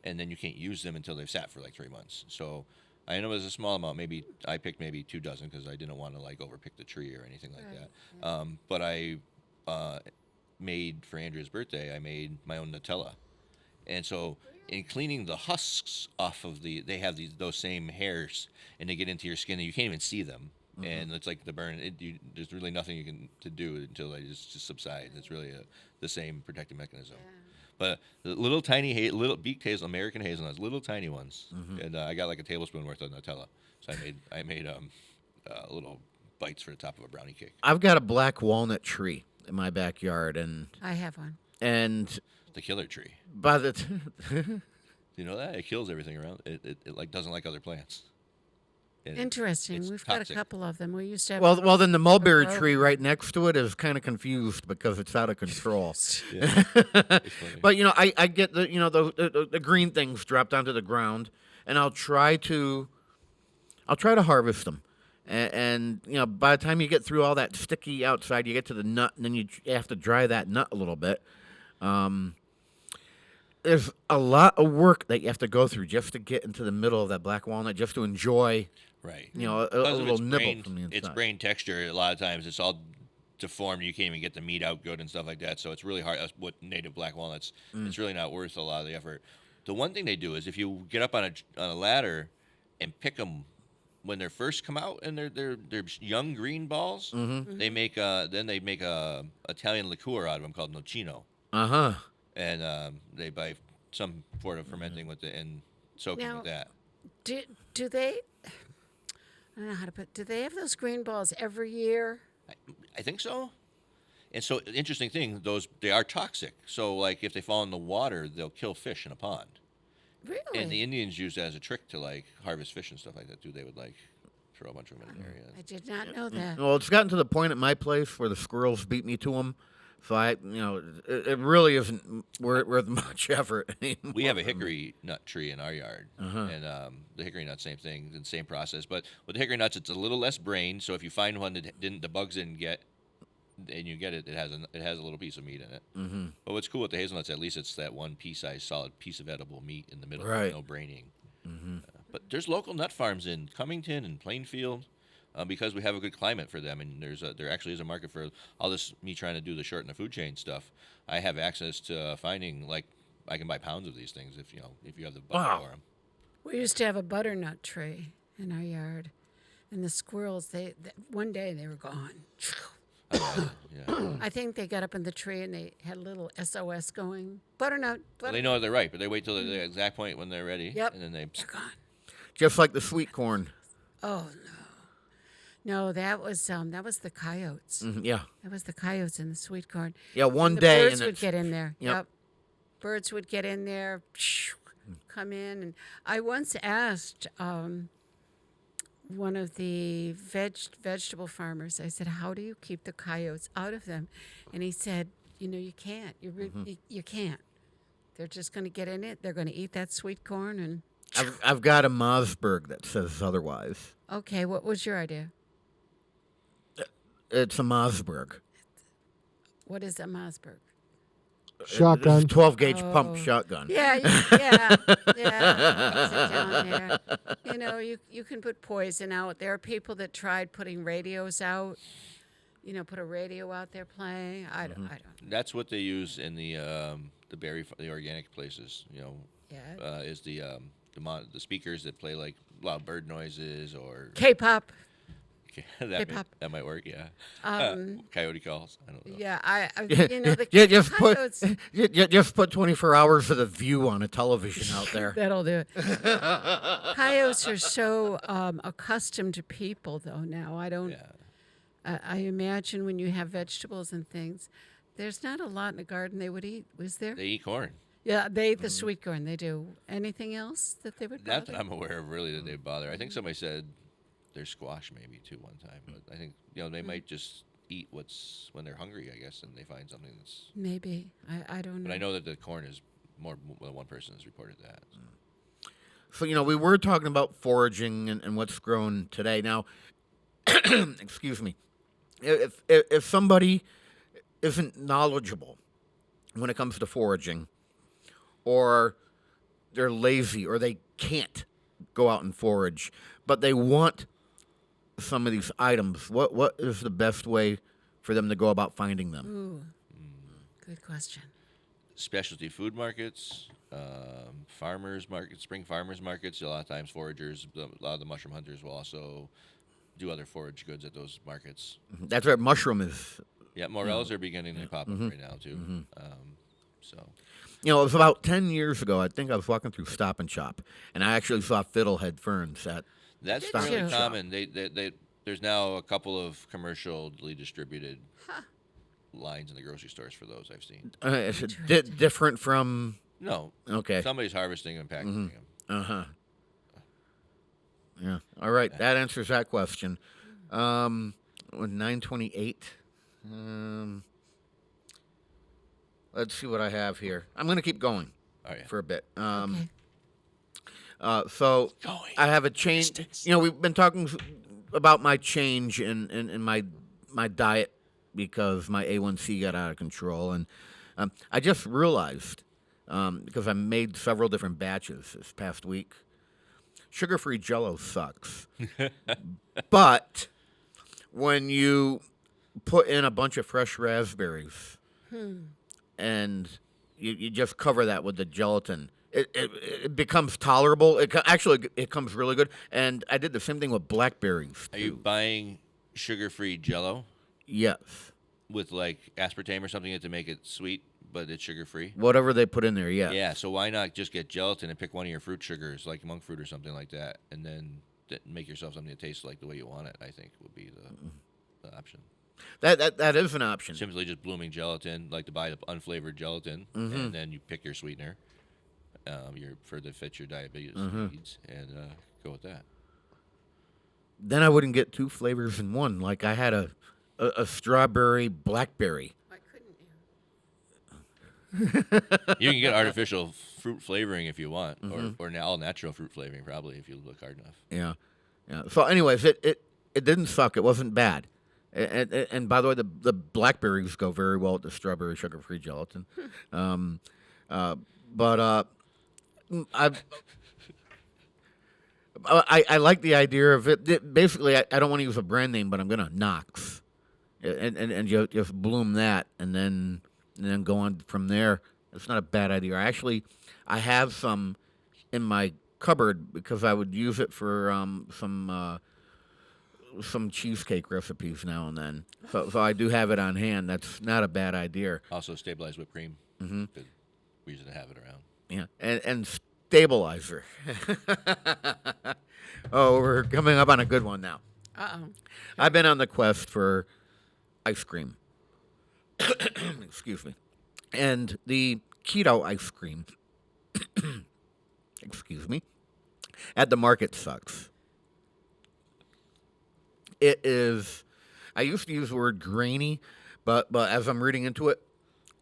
and then you can't use them until they've sat for like 3 months. So I know it was a small amount. Maybe I picked maybe 2 dozen because I didn't want to like overpick the tree or anything like that. But I made for Andrea's birthday. I made my own Nutella, and so in cleaning the husks off of they have those same hairs, and they get into your skin, and you can't even see them. And it's like the burn. There's really nothing you can to do until they just subside. It's really the same protective mechanism. Yeah. But the little tiny little beaked American hazelnuts, little tiny ones, and I got like a tablespoon worth of Nutella. So I made little bites for the top of a brownie cake. I've got a black walnut tree in my backyard, and I have one. And the killer tree. By the you know that it kills everything around. It like doesn't like other plants. Interesting. We've got a couple of them. We used to have. Well, then the mulberry tree right next to it is kind of confused because it's out of control. But I get the green things dropped onto the ground, and I'll try to harvest them, and by the time you get through all that sticky outside, you get to the nut, and then you have to dry that nut a little bit. There's a lot of work that you have to go through just to get into the middle of that black walnut, just to enjoy. Right. A little nibble from the inside. It's brain texture. A lot of times it's all deformed. You can't even get the meat out good and stuff like that. So it's really hard. With native black walnuts, it's really not worth a lot of the effort. The one thing they do is if you get up on a ladder and pick them when they first come out and they're young green balls, they make a Italian liqueur out of them called nocino. And they buy some sort of fermenting with it and soaking with that. Do they? I don't know how to put. Do they have those green balls every year? I think so. And so, interesting thing, they are toxic. So, like, if they fall in the water, they'll kill fish in a pond. Really? And the Indians use that as a trick to like harvest fish and stuff like that too. They would like throw a bunch of them in an area. I did not know that. Well, it's gotten to the point at my place where the squirrels beat me to them. So it really isn't worth much effort anymore. We have a hickory nut tree in our yard, and the hickory nut, same thing, the same process. But with the hickory nuts, it's a little less brain. So if you find one that the bugs didn't get, and you get it. It has a little piece of meat in it. Mm-hmm. But what's cool with the hazelnuts, at least it's that one pea-sized solid piece of edible meat in the middle. Right. No braining. Mm-hmm. But there's local nut farms in Cummington and Plainfield. Because we have a good climate for them, and there actually is a market for all this. Me trying to do the short and the food chain stuff, I have access to finding, like, I can buy pounds of these things if you have the budget for them. We used to have a butternut tree in our yard, and the squirrels. One day they were gone. Yeah. I think they got up in the tree and they had a little SOS going. Butternut. Well, they know they're right, but they wait till the exact point when they're ready. Yep. And then they're gone. Just like the sweet corn. Oh no, that was the coyotes. Yeah. That was the coyotes and the sweet corn. Yeah, one and the day. birds would get in there. Yep. Birds would get in there, come in, and I once asked one of the vegetable farmers. I said, "How do you keep the coyotes out of them?" And he said, "You can't. You can't. They're just going to get in it. They're going to eat that sweet corn and." I've got a Mossberg that says otherwise. Okay, what was your idea? It's a Mossberg. What is a Mossberg? Shotgun. 12-gauge pump shotgun. Yeah. Sit down there. You can put poison out. There are people that tried putting radios out. Put a radio out there playing. I don't. That's what they use in the organic places. Yeah. Is the speakers that play like loud bird noises or K-pop. That might work, yeah. Coyote calls. I don't know. Yeah, the coyotes. Just put 24 hours of The View on a television out there. That'll do it. Coyotes are so accustomed to people, though. Now I don't. Yeah. I imagine when you have vegetables and things, there's not a lot in the garden they would eat. Was there? They eat corn. Yeah, they eat the sweet corn. They do. Anything else that they would bother? Not that I'm aware of, really, that they bother. I think somebody said there's squash maybe too one time, but I think they might just eat when they're hungry, I guess, and they find something that's maybe I don't know. But I know that the corn is more than one person has reported that. So we were talking about foraging and what's grown today. Now, excuse me, if somebody isn't knowledgeable when it comes to foraging, or they're lazy, or they can't go out and forage, but they want some of these items, what is the best way for them to go about finding them? Ooh, good question. Specialty food markets, farmers markets, spring farmers markets. A lot of times foragers, a lot of the mushroom hunters will also do other forage goods at those markets. That's where mushroom is. Yeah, morels are beginning to pop up right now too. It was about 10 years ago. I think I was walking through Stop and Shop, and I actually saw fiddlehead ferns at That's Stop fairly and Shop. common. There's now a couple of commercially distributed lines in the grocery stores for those I've seen. Is it different from? No. Okay. Somebody's harvesting and packaging them. Yeah. All right. That answers that question. 928. Let's see what I have here. I'm going to keep going for a bit. So I have a change. We've been talking about my change in my diet because my A1C got out of control, and I just realized because I made several different batches this past week. Sugar-free Jell-O sucks, but when you put in a bunch of fresh raspberries and you just cover that with the gelatin, it becomes tolerable. It comes really good. And I did the same thing with blackberries. Are you buying sugar-free Jell-O? Yes. With like aspartame or something to make it sweet, but it's sugar-free? Whatever they put in there, yeah. Yeah, so why not just get gelatin and pick one of your fruit sugars, like monk fruit or something like that, and then make yourself something that tastes like the way you want it, I think would be the option. That is an option. Simply just blooming gelatin, like to buy the unflavored gelatin, and then you pick your sweetener to fit your diabetes needs, and go with that. Then I wouldn't get two flavors in one. Like I had a strawberry blackberry. Why couldn't you? You can get artificial fruit flavoring if you want, or all natural fruit flavoring probably if you look hard enough. Yeah. So anyways, it didn't suck. It wasn't bad. And by the way, the blackberries go very well with the strawberry sugar-free gelatin. But I I like the idea of it. Basically, I don't want to use a brand name, but I'm gonna Knox, and just bloom that, and then go on from there. It's not a bad idea. I have some in my cupboard because I would use it for some cheesecake recipes now and then. So I do have it on hand. That's not a bad idea. Also, stabilized whipped cream. Mm-hmm. Good reason to have it around. Yeah, and stabilizer. Oh, we're coming up on a good one now. Uh-oh. I've been on the quest for ice cream. Excuse me. And the keto ice cream, excuse me, at the market sucks. It is, I used to use the word grainy, but as I'm reading into it,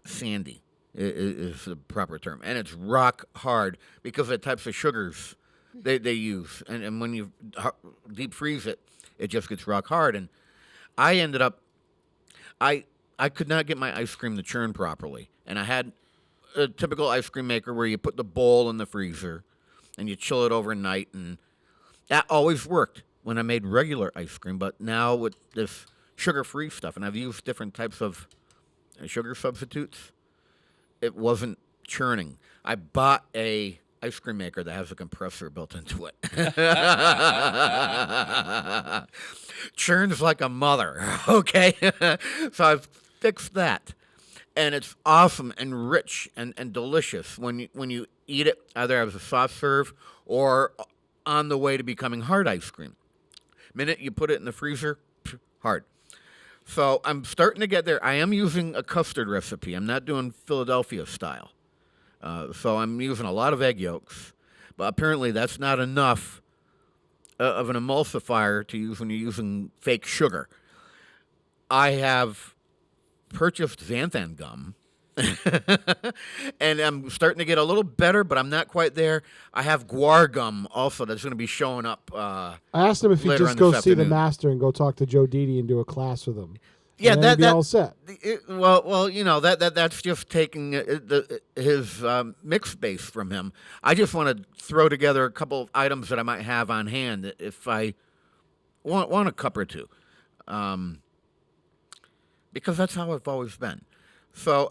sandy is the proper term. And it's rock hard because of the types of sugars they use. And when you deep freeze it, it just gets rock hard. And I ended up, I could not get my ice cream to churn properly. And I had a typical ice cream maker where you put the bowl in the freezer and you chill it overnight. And that always worked when I made regular ice cream. But now with this sugar-free stuff, and I've used different types of sugar substitutes, it wasn't churning. I bought a ice cream maker that has a compressor built into it. Churns like a mother, okay? So I've fixed that. And it's awesome and rich and delicious when you eat it either as a soft serve or on the way to becoming hard ice cream. Minute you put it in the freezer, hard. So I'm starting to get there. I am using a custard recipe. I'm not doing Philadelphia style. So I'm using a lot of egg yolks. But apparently that's not enough of an emulsifier to use when you're using fake sugar. I have purchased xanthan gum. And I'm starting to get a little better, but I'm not quite there. I have guar gum also that's going to be showing up. I asked him if he'd just go see the master and go talk to Joe Didi and do a class with him. Yeah, and then he'd be all set. Well, you know that's just taking his mix base from him. I just want to throw together a couple of items that I might have on hand if I want a cup or two, because that's how I've always been. So,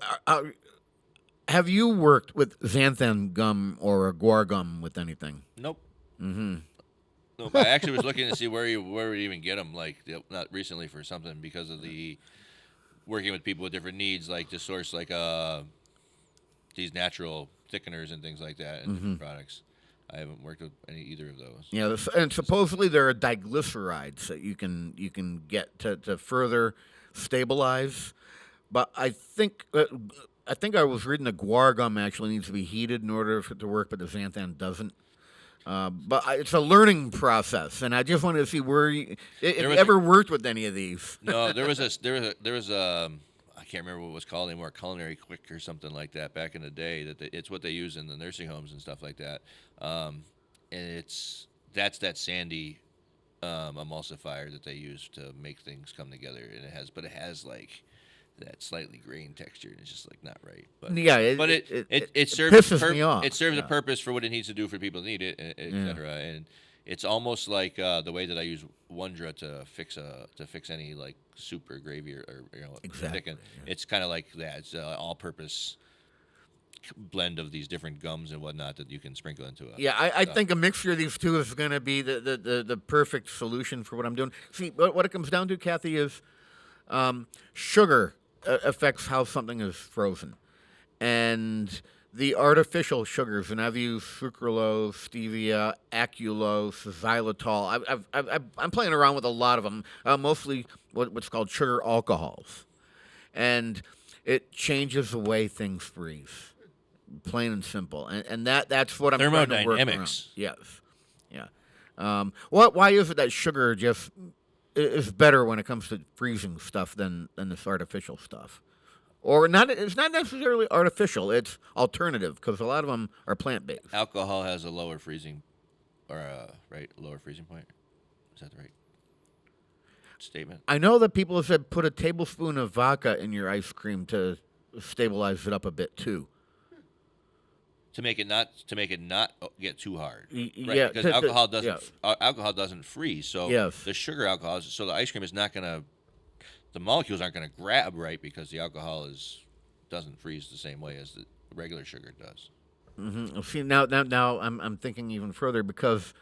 have you worked with xanthan gum or guar gum with anything? Nope. Mm-hmm. No, I actually was looking to see where we even get them. Like not recently for something because of the working with people with different needs, like to source like these natural thickeners and things like that in different products. I haven't worked with either of those. Yeah, and supposedly there are diglycerides that you can get to further stabilize. But I think I was reading the guar gum actually needs to be heated in order for it to work, but the xanthan doesn't. But it's a learning process, and I just wanted to see if you ever worked with any of these. No, there was I can't remember what it was called anymore, Culinary Quick or something like that back in the day. It's what they use in the nursing homes and stuff like that. And that's that sandy emulsifier that they use to make things come together, and it has like that slightly grain texture, and it's just like not right. But yeah, it serves pisses me off. It serves a purpose for what it needs to do for people that need it, etc. And it's almost like the way that I use Wondra to fix any like soup or gravy or thicken. Yeah. It's kind of like that. It's an all-purpose blend of these different gums and whatnot that you can sprinkle into it. Yeah, I think a mixture of these two is going to be the perfect solution for what I'm doing. See, what it comes down to, Kathy, is sugar affects how something is frozen. And the artificial sugars, and I've used sucralose, stevia, aculose, xylitol. I'm playing around with a lot of them, mostly what's called sugar alcohols. And it changes the way things freeze, plain and simple. And that's what I'm trying to work around. Yes. Yeah. Why is it that sugar just is better when it comes to freezing stuff than this artificial stuff? Or not? It's not necessarily artificial. It's alternative because a lot of them are plant-based. Alcohol has a lower freezing, lower freezing point. Is that right? statement. I know that people have said put a tablespoon of vodka in your ice cream to stabilize it up a bit too. To make it not get too hard, right? Yeah, because alcohol doesn't yeah. alcohol doesn't freeze. So Yes. the sugar alcohol, so the ice cream is not gonna, the molecules aren't gonna grab right because the alcohol doesn't freeze the same way as the regular sugar does. Mm-hmm. See, now I'm thinking even further, because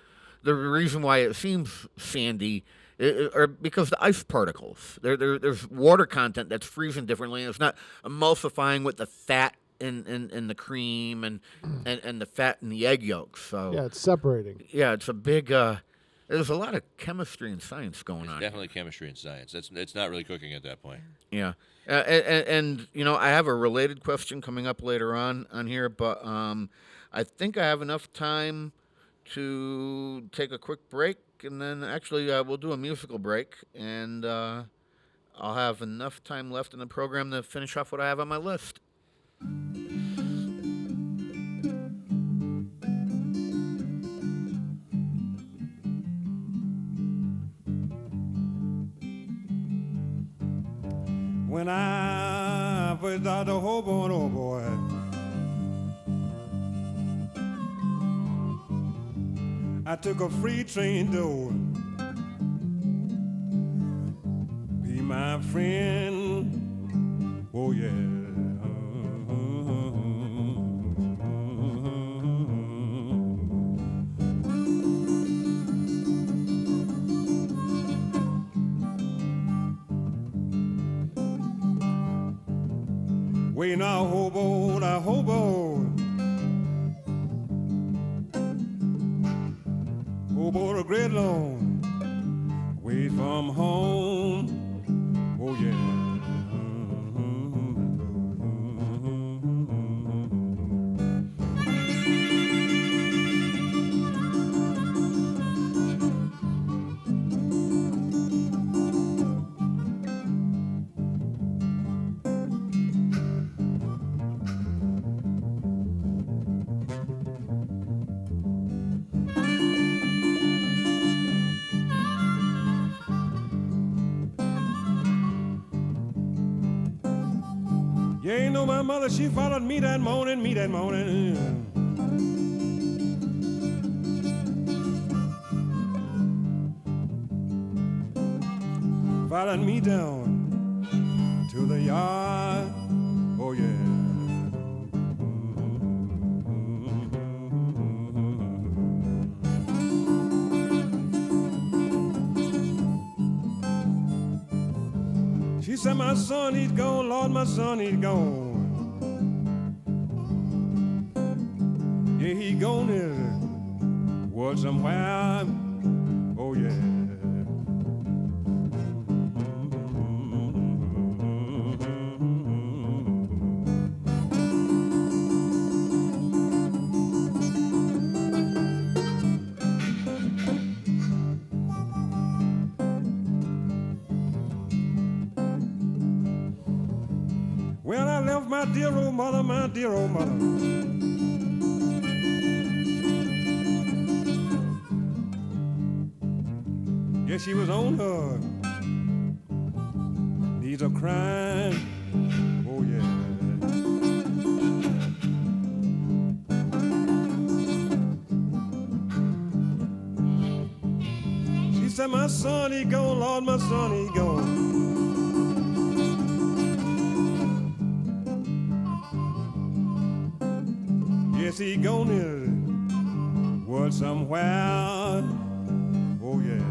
the reason why it seems sandy are because the ice particles. There's water content that's freezing differently, and it's not emulsifying with the fat in the cream and the fat in the egg yolks. So yeah, it's separating. Yeah, it's a big. There's a lot of chemistry and science going on. Definitely chemistry and science. It's not really cooking at that point. Yeah, and I have a related question coming up later on here, but I think I have enough time to take a quick break, and then actually we'll do a musical break, and I'll have enough time left in the program to finish off what I have on my list. When I first started to hobo, oh boy, I took a free train to be my friend. Oh yeah. Wait now, hobo, now hobo. Hobo the great long way from home. Oh yeah. You ain't know my mother, she followed me that morning, Followed me down to the yard, oh yeah. She said, my son, he's gone, Lord, my son, he's gone. Yeah, he gone in was somewhere, oh yeah. Well, I left my dear old mother, my dear old mother. Yeah, she was on her knees a crying, oh yeah. She said, my son, he gone, Lord, my son, he gone. Yes, he gone in was somewhere, oh yeah.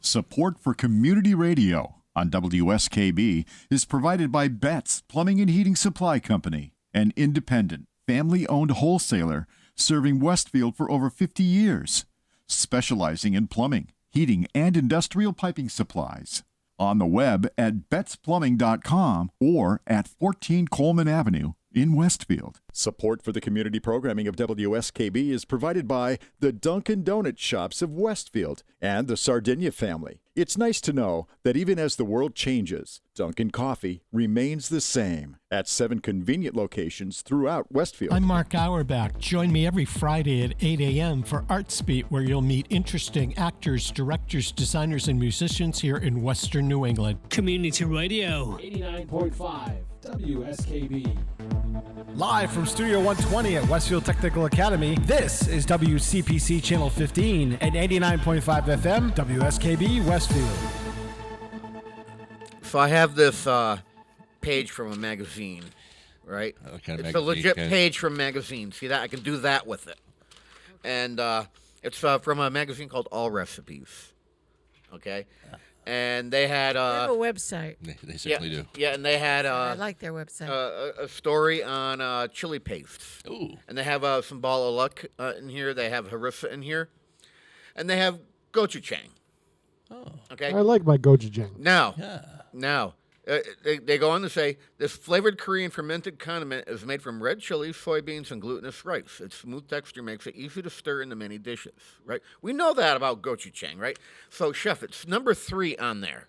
Support for community radio on WSKB is provided by Betts Plumbing and Heating Supply Company, an independent, family-owned wholesaler serving Westfield for over 50 years, specializing in plumbing, heating, and industrial piping supplies. On the web at bettsplumbing.com or at 14 Coleman Avenue in Westfield. Support for the community programming of WSKB is provided by the Dunkin' Donut Shops of Westfield and the Sardinia family. It's nice to know that even as the world changes, Dunkin' Coffee remains the same at 7 convenient locations throughout Westfield. I'm Mark Auerbach. Join me every Friday at 8 a.m. for Arts Beat, where you'll meet interesting actors, directors, designers, and musicians here in Western New England. Community Radio. 89.5 WSKB. Live from Studio 120 at Westfield Technical Academy, this is WCPC Channel 15 at 89.5 FM, WSKB Westfield. So I have this page from a magazine, right? What kind of It's magazine, a legit Ken? page from a magazine. See that? I can do that with it. And it's from a magazine called All Recipes. Okay? And they had They have a website. They certainly do. Yeah, and they had I like their website. a story on chili pastes. Ooh. And they have some ball of luck in here. They have harissa in here. And they have gochujang. Oh. Okay? I like my gochujang. Now, they go on to say, this flavored Korean fermented condiment is made from red chilies, soybeans, and glutinous rice. Its smooth texture makes it easy to stir into many dishes, right? We know that about gochujang, right? So, Chef, it's number 3 on there,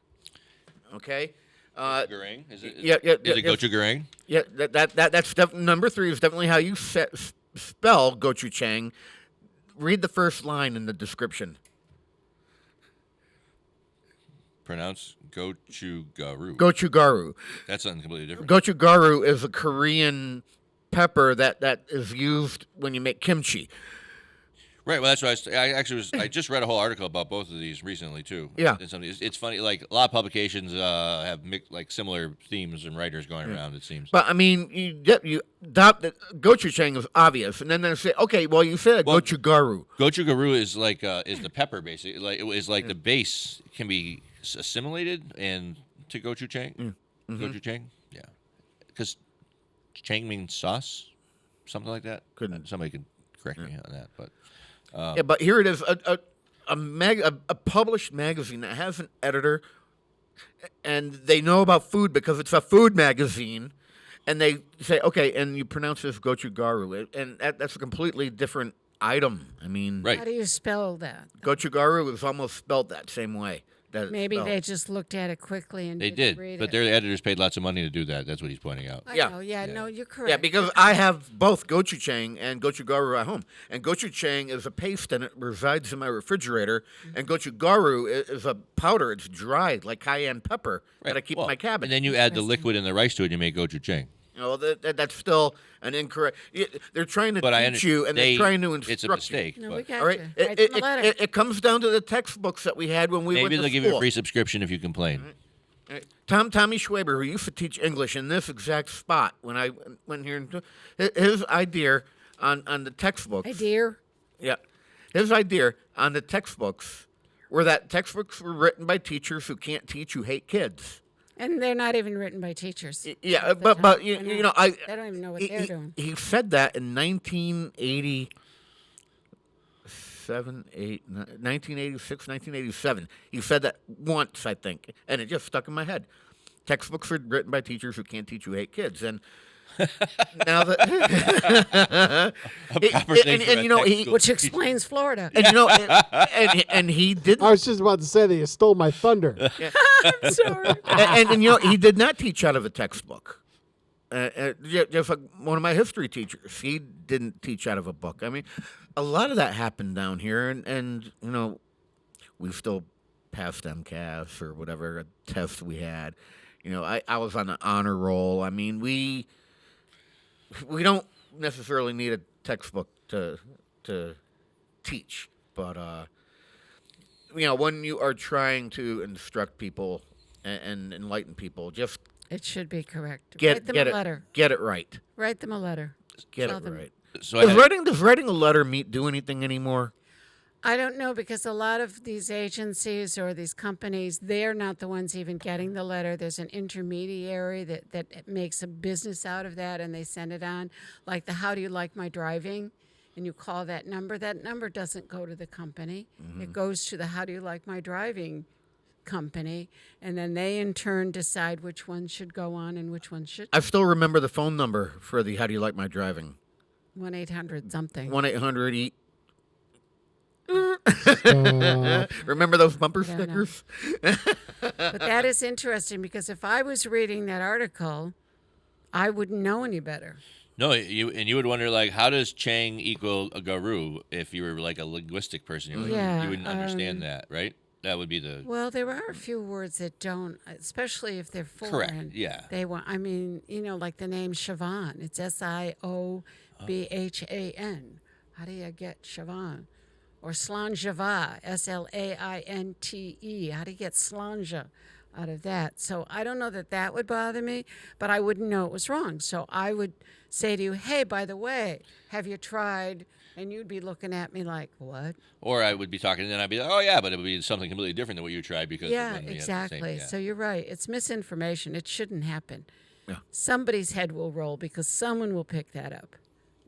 okay? Gochujang? Is it gochujang? Yeah, that's number 3 is definitely how you spell gochujang. Read the first line in the description. Pronounce gochugaru. Gochugaru. That's something completely different. Gochugaru is a Korean pepper that is used when you make kimchi. Right. Well, that's what I just read a whole article about both of these recently too. Yeah. It's funny. Like a lot of publications have like similar themes and writers going around. It seems. But I mean, gochujang is obvious, and then they say, okay, well, you said gochugaru. Gochugaru is like is the pepper basically. Like it is like the base can be assimilated and to gochujang. Mm-hmm. Gochujang, yeah, because chang means sauce, something like that. Somebody could correct me on that, but. Yeah, but here it is, a published magazine that has an editor, and they know about food because it's a food magazine, and they say, okay, and you pronounce this gochugaru, and that's a completely different item. I mean, How do you spell that? Gochugaru is almost spelled that same way. Maybe they just looked at it quickly and they didn't did, read but it. their editors paid lots of money to do that. That's what he's pointing out. I know, no, you're correct. Yeah, because I have both gochujang and gochugaru at home. And gochujang is a paste and it resides in my refrigerator. And gochugaru is a powder. It's dried like cayenne pepper that I keep in my cabinet. And then you add the liquid and the rice to it, and you make gochujang. You know, that's still an incorrect. They're trying to But teach you, and they're trying to instruct it's a mistake. you. No, we got All right, you. Write them a letter. it comes down to the textbooks that we had when we went Maybe to they'll school. give you a free subscription if you complain. Right. Tommy Schwaber, who used to teach English in this exact spot when I went here, his idea on the textbooks. Yeah, his idea on the textbooks were that textbooks were written by teachers who can't teach, who hate kids. And they're not even written by teachers. Yeah, but you know, they don't even know what they're doing. He said that in 1986, 1987. He said that once, I think, and it just stuck in my head. Textbooks are written by teachers who can't teach, who hate kids, and now that and you know, which explains Florida. And you know, and he did. I was just about to say that you stole my thunder. I'm sorry. And you know, he did not teach out of a textbook. Just like one of my history teachers, he didn't teach out of a book. I mean, a lot of that happened down here, and you know, we still passed MCAS or whatever test we had. You know, I was on the honor roll. I mean, we don't necessarily need a textbook to teach, but you know, when you are trying to instruct people and enlighten people, just it should be correct. Write them a letter. Get it right. Write them a letter. Get Tell it them. right. So does writing a letter do anything anymore? I don't know, because a lot of these agencies or these companies, they're not the ones even getting the letter. There's an intermediary that makes a business out of that, and they send it on. Like the "How do you like my driving?" and you call that number. That number doesn't go to the company. Mm-hmm. It goes to the "How do you like my driving?" company, and then they in turn decide which ones should go on and which ones should. I still remember the phone number for the How Do You Like My Driving? 1-800 something. 1-800-EAT. Remember those bumper stickers? But that is interesting because if I was reading that article, I wouldn't know any better. No, you would wonder, like, how does Chang equal a Guru if you were like a linguistic person? You wouldn't understand that, right? That would be the... Well, there are a few words that don't, especially if they're foreign. Correct, yeah. They want, I mean, like the name Siobhan. It's Siobhan. How do you get Siobhan? Or Slanjava, Slainte. How do you get Slanja out of that? So I don't know that would bother me, but I wouldn't know it was wrong. So I would say to you, hey, by the way, have you tried? And you'd be looking at me like, what? Or I would be talking, and then I'd be like, oh, yeah, but it would be something completely different than what you tried because... Exactly. So you're right. It's misinformation. It shouldn't happen. Yeah. Somebody's head will roll because someone will pick that up.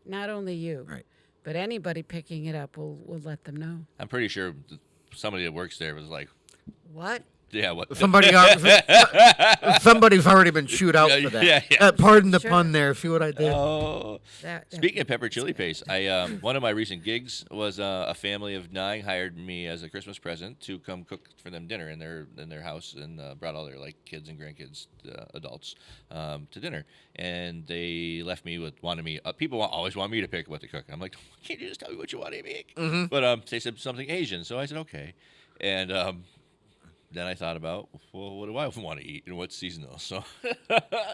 Not only you. Right. But anybody picking it up will let them know. I'm pretty sure somebody that works there was like... What? Yeah, what? Somebody's already been chewed out for that. Yeah. Pardon the pun there. See what I did? Oh. Speaking of pepper chili paste, one of my recent gigs was a family of 9 hired me as a Christmas present to come cook for them dinner in their house and brought all their kids and grandkids, adults, to dinner. And they left me with people always want me to pick what to cook. I'm like, can't you just tell me what you want to make? Mm-hmm. But they said something Asian, so I said okay. And then I thought about, well, what do I want to eat and what's seasonal? So,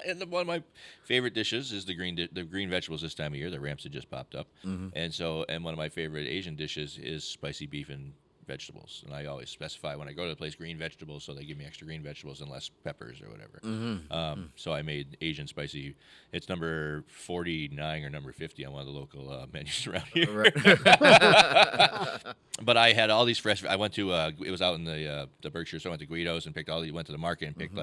and one of my favorite dishes is the green vegetables this time of year. The ramps had just popped up, and one of my favorite Asian dishes is spicy beef and vegetables. And I always specify when I go to the place green vegetables, so they give me extra green vegetables and less peppers or whatever. So I made Asian spicy. It's number 49 or number 50 on one of the local menus around here. Right. But I had all these fresh. I went to it was out in the Berkshire, so I went to Guido's and went to the market and picked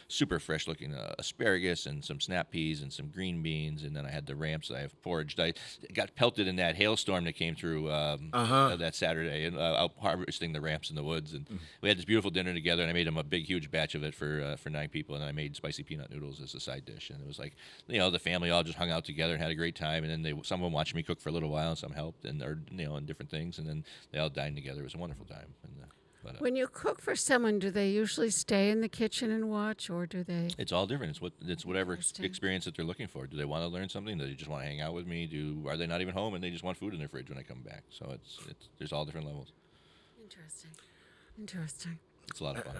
super fresh looking asparagus and some snap peas and some green beans, and then I had the ramps that I have porridged. I got pelted in that hailstorm that came through that Saturday and out harvesting the ramps in the woods, and we had this beautiful dinner together. And I made them a big, huge batch of it for 9 people, and I made spicy peanut noodles as a side dish. And it was like, the family all just hung out together and had a great time. And then some of them watched me cook for a little while, and some helped, and and different things. And then they all dined together. It was a wonderful time. When you cook for someone, do they usually stay in the kitchen and watch, or do they? It's all different. It's whatever experience that they're looking for. Do they want to learn something? Do they just want to hang out with me? Are they not even home and they just want food in their fridge when I come back? So there's all different levels. Interesting. It's a lot of fun.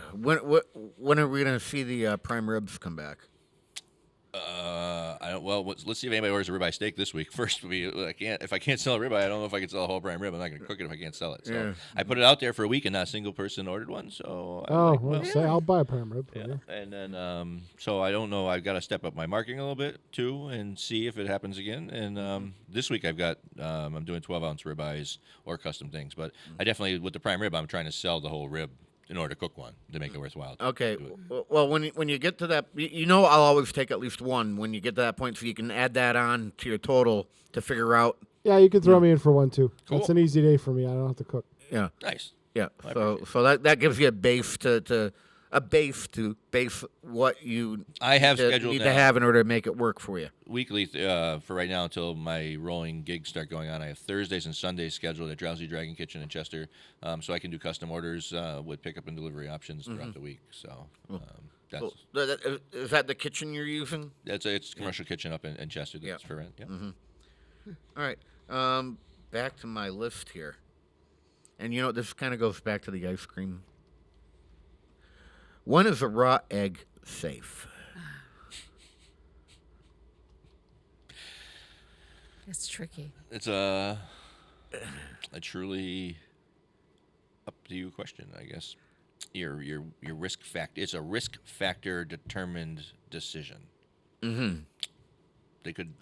When are we going to see the prime ribs come back? I don't. Well, let's see if anybody orders a ribeye steak this week. First, if I can't sell a ribeye, I don't know if I can sell a whole prime rib. I'm not going to cook it if I can't sell it. So I put it out there for a week, and not a single person ordered one. So I'll buy a prime rib. Yeah. And then so I don't know. I've got to step up my marketing a little bit too, and see if it happens again. And this week I've got I'm doing 12-ounce ribeyes or custom things, but I definitely with the prime rib I'm trying to sell the whole rib in order to cook one to make it worthwhile. Okay. Well, when you get to that, I'll always take at least one when you get to that point, so you can add that on to your total to figure out. Yeah, you can throw me in for one too. Cool. That's an easy day for me. I don't have to cook. Yeah. Nice. Yeah. So that gives you a base to base what you need to have in order to make it work for you. Weekly for right now until my rolling gigs start going on. I have Thursdays and Sundays scheduled at Drowsy Dragon Kitchen in Chester, so I can do custom orders with pickup and delivery options throughout the week. So is that the kitchen you're using? It's a commercial kitchen up in Chester that's for rent. Yeah. All right. Back to my list here, and this kind of goes back to the ice cream. When is a raw egg safe? It's tricky. It's a truly up to you question, I guess. Your risk factor. It's a risk factor determined decision. Mm-hmm. They could.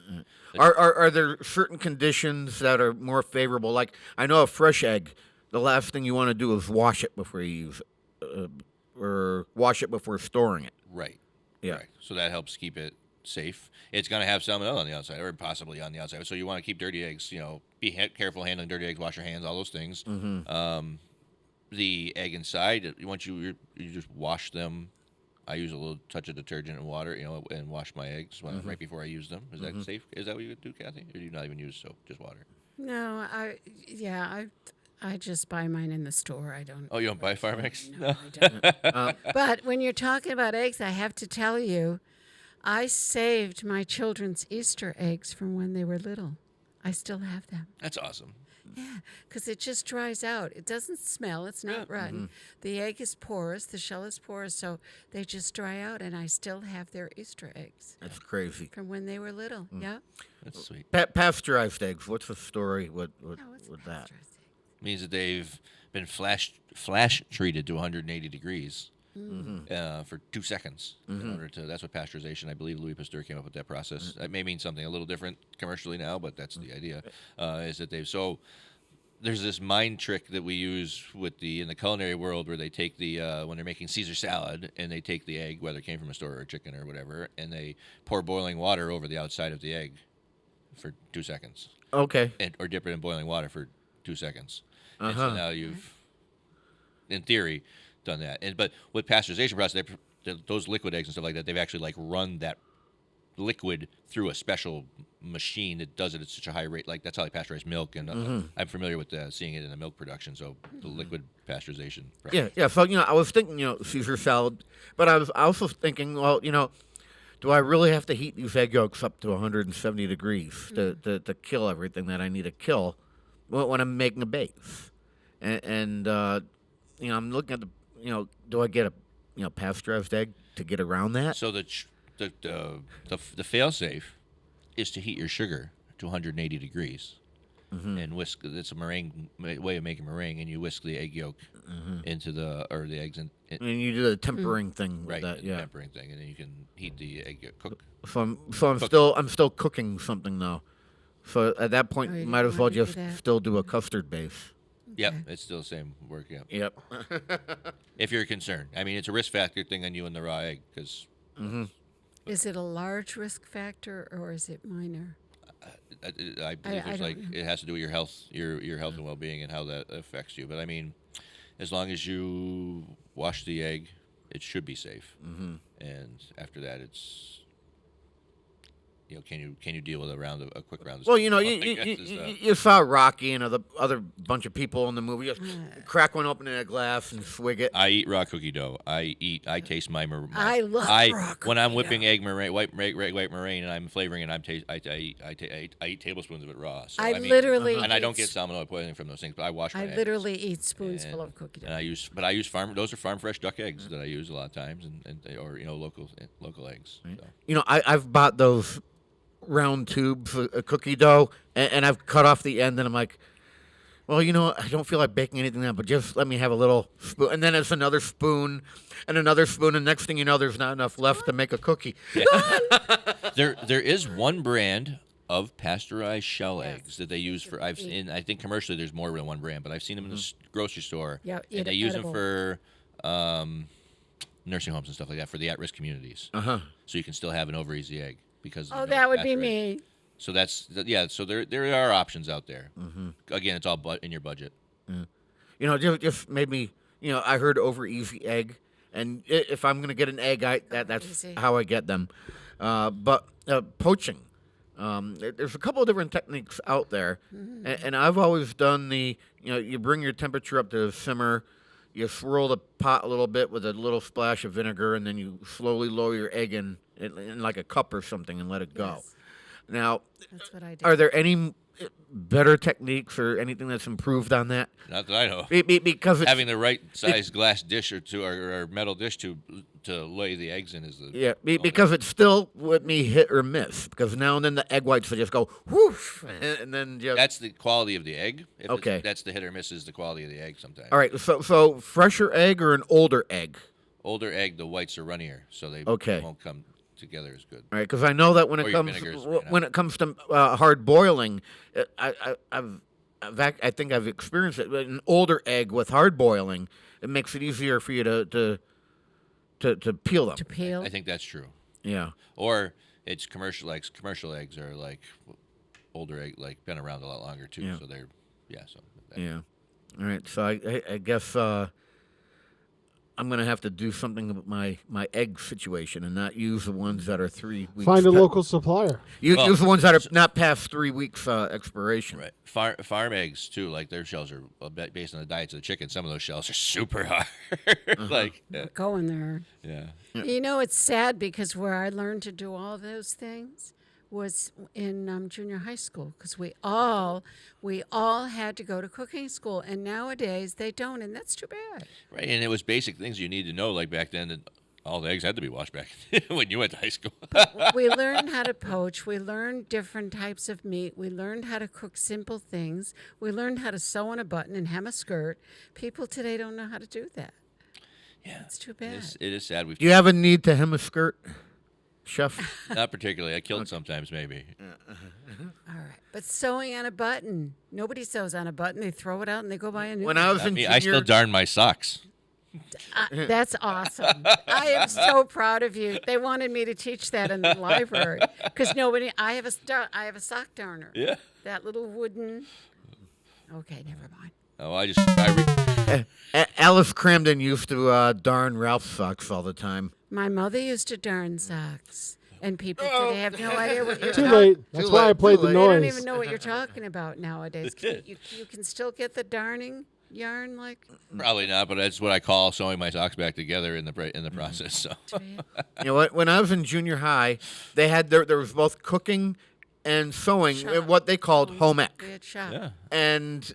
Are there certain conditions that are more favorable? Like I know a fresh egg, the last thing you want to do is wash it before you use it. Or wash it before storing it. Right. Yeah. Right. So that helps keep it safe. It's going to have salmonella on the outside, or possibly on the outside. So you want to keep dirty eggs. Be careful handling dirty eggs. Wash your hands. All those things. the egg inside. Once you just wash them. I use a little touch of detergent and water, and wash my eggs right before I use them. Is that safe? Is that what you would do, Kathy? Or do you not even use soap, just water? No, I just buy mine in the store. I don't. Oh, you don't buy farm eggs? No, I don't. But when you're talking about eggs, I have to tell you, I saved my children's Easter eggs from when they were little. I still have them. That's awesome. Yeah, because it just dries out. It doesn't smell. It's not rotten. The egg is porous. The shell is porous, so they just dry out, and I still have their Easter eggs. That's crazy. From when they were little. Yeah. That's sweet. Pasteurized eggs. What's the story with that? Means that they've been flash treated to 180 degrees for 2 seconds. In order to, that's what pasteurization. I believe Louis Pasteur came up with that process. That may mean something a little different commercially now, but that's the idea. Is that there's this mind trick that we use in the culinary world where they take when they're making Caesar salad and they take the egg, whether it came from a store or a chicken or whatever, and they pour boiling water over the outside of the egg for 2 seconds. Okay. Or dip it in boiling water for 2 seconds. And so now you've, in theory, done that. But with pasteurization process, those liquid eggs and stuff like that, they've actually run that liquid through a special machine that does it at such a high rate. Like that's how they pasteurize milk, and I'm familiar with seeing it in the milk production. So the liquid pasteurization process. Yeah. So I was thinking, Caesar salad, but I was also thinking, well, do I really have to heat these egg yolks up to 170 degrees to kill everything that I need to kill when I'm making a base? And I'm looking at do I get a pasteurized egg to get around that? So the fail-safe is to heat your sugar to 180 degrees and whisk. It's a meringue way of making meringue, and you whisk the egg yolk into the eggs and you do the tempering thing, right? With that, yeah, tempering thing, and then you can heat the egg yolk. Cook. So I'm still cooking something though. So at that point, you might as well just still do a custard base. Yep, it's still the same work. Yep. If you're concerned, I mean, it's a risk factor thing on you and the raw egg because. Is it a large risk factor or is it minor? I believe it has to do with your health, your health and well-being, and how that affects you. But I mean, as long as you wash the egg, it should be safe. And after that, it's. Can you deal with a quick round? Well, you saw Rocky and the other bunch of people in the movie just crack one open in a glass and swig it. I eat raw cookie dough. I taste my. I love raw cookie when I'm whipping egg meringue, white meringue, and I'm flavoring it. I eat tablespoons of it raw. So, literally, and I don't get salmonella poisoning from those things. But I wash my eggs. Literally eat spoonsful of cookie dough. And I use farm. Those are farm fresh duck eggs that I use a lot of times, or local eggs. So. I've bought those round tubes of cookie dough, and I've cut off the end, and I'm like, well, I don't feel like baking anything now, but just let me have a little spoon, and then it's another spoon, and another spoon, and next thing you know, there's not enough left to make a cookie. Yeah. There is one brand of pasteurized shell eggs that they use for. I think commercially there's more than one brand, but I've seen them in the grocery store. Yeah, and they use them for nursing homes and stuff like that for the at-risk communities. So you can still have an over-easy egg. Because that would be me. So So there are options out there. Again, it's all in your budget. Just made me. I heard over easy egg, and if I'm gonna get an egg, that's how I get them. But poaching, there's a couple of different techniques out there, and I've always done you bring your temperature up to simmer. You swirl the pot a little bit with a little splash of vinegar, and then you slowly lower your egg in like a cup or something and let it go. Yes. Now, that's what I do. Are there any better techniques or anything that's improved on that? Not that I know. Because having the right size glass dish or metal dish to lay the eggs in is the because it's still with me hit or miss, because now and then the egg whites will just go whoosh, and then just that's the quality of the egg. Okay, that's the hit or miss is the quality of the egg sometimes. All right, so fresher egg or an older egg? Older egg, the whites are runnier, so they won't come together as good. All right, because I know that when it comes to hard boiling, I think I've experienced it. An older egg with hard boiling, it makes it easier for you to peel them. To peel. I think that's true. Yeah. Or it's commercial eggs. Commercial eggs are like older egg, been around a lot longer too. Yeah. So they're yeah. All right, so I guess I'm going to have to do something with my egg situation and not use the ones that are 3 weeks. Find a local supplier. Use the ones that are not past 3 weeks expiration. Right. Farm eggs, too, like their shells are based on the diets of the chicken. Some of those shells are super hard. Like, Going there. Yeah. You know, it's sad because where I learned to do all those things was in junior high school because we all had to go to cooking school, and nowadays they don't, and that's too bad. Right, and it was basic things you need to know. Like back then, all the eggs had to be washed back when you went to high school. We learned how to poach. We learned different types of meat. We learned how to cook simple things. We learned how to sew on a button and hem a skirt. People today don't know how to do that. Yeah, it's too bad. It is sad. Do you have a need to hem a skirt, Chef? Not particularly. I killed sometimes, maybe. All right, but sewing on a button. Nobody sews on a button. They throw it out and they go buy a new When one. I was in I still darn my socks. That's awesome. I am so proud of you. They wanted me to teach that in the library because nobody. I have a sock darner. Yeah. That little wooden. Okay, never mind. Oh, Alice Cramden used to darn Ralph's socks all the time. My mother used to darn socks, and people today have no idea what you're Too talking. late. That's why I played the They noise. don't even know what you're talking about nowadays. You can still get the darning yarn like. Probably not, but that's what I call sewing my socks back together in the process. So. You know what? When I was in junior high, they had there was both cooking and sewing, what they called home ec. We had shop. Yeah. And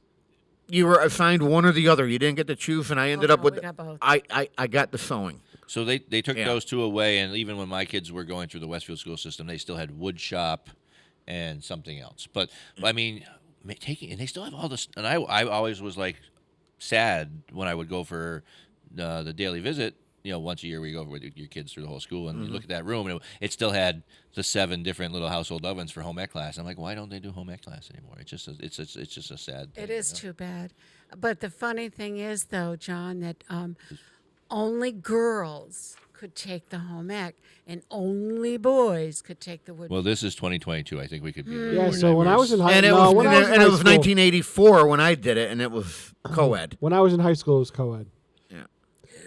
you were assigned one or the other. You didn't get to choose, and I ended up with we got both. I got the sewing. So they took those two away, and even when my kids were going through the Westfield school system, they still had wood shop and something else. But I mean, and they still have all this. And I always was like sad when I would go for the daily visit. You know, once a year we go with your kids through the whole school, and you look at that room, and it still had the 7 different little household ovens for home ec class. I'm like, why don't they do home ec class anymore? It's just a sad thing. It is too bad. But the funny thing is, though, John, that only girls could take the home ec, and only boys could take the wood. Well, this is 2022. I think we could be. A little Yeah, more so when I was in high And it school, was, and it was 1984 when I did it, and it was co-ed. When I was in high school, it was co-ed. Yeah.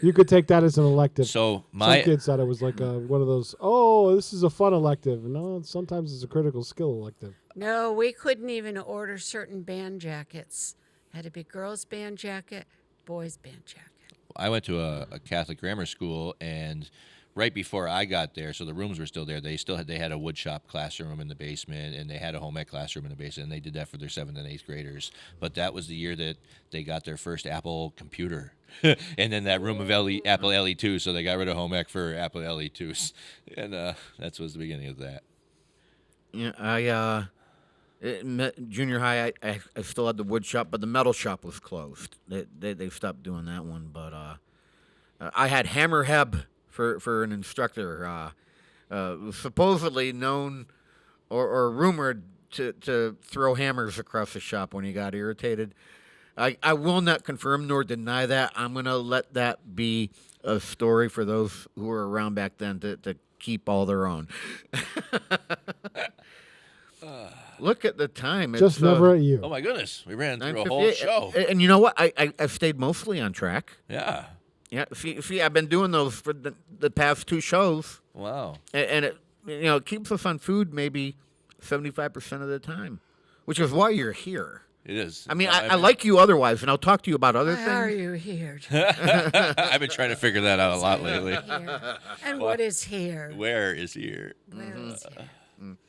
You could take that as an elective. So some kids thought it was like one of those. Oh, this is a fun elective. No, sometimes it's a critical skill elective. No, we couldn't even order certain band jackets. Had to be girls' band jacket, boys' band jacket. I went to a Catholic grammar school, and right before I got there, so the rooms were still there. They had a wood shop classroom in the basement, and they had a home ec classroom in the basement, and they did that for their 7th and 8th graders. But that was the year that they got their first Apple computer, and then that room of Apple LE2. So they got rid of home ec for Apple LE2s, and that was the beginning of that. Yeah, junior high, I still had the wood shop, but the metal shop was closed. They stopped doing that one. But I had Hammer Heb for an instructor, supposedly known or rumored to throw hammers across the shop when he got irritated. I will not confirm nor deny that. I'm going to let that be a story for those who were around back then to keep all their own. Look at the time. Just never at you. Oh, my goodness. We ran through a whole show. And you know what? I stayed mostly on track. Yeah. Yeah. See, I've been doing those for the past 2 shows. Wow. And it, it keeps us on food maybe 75% of the time, which is why you're here. It is. I mean, I like you otherwise, and I'll talk to you about other things. Why are you here? I've been trying to figure that out a lot lately. And what is here? Where is here? Where is here?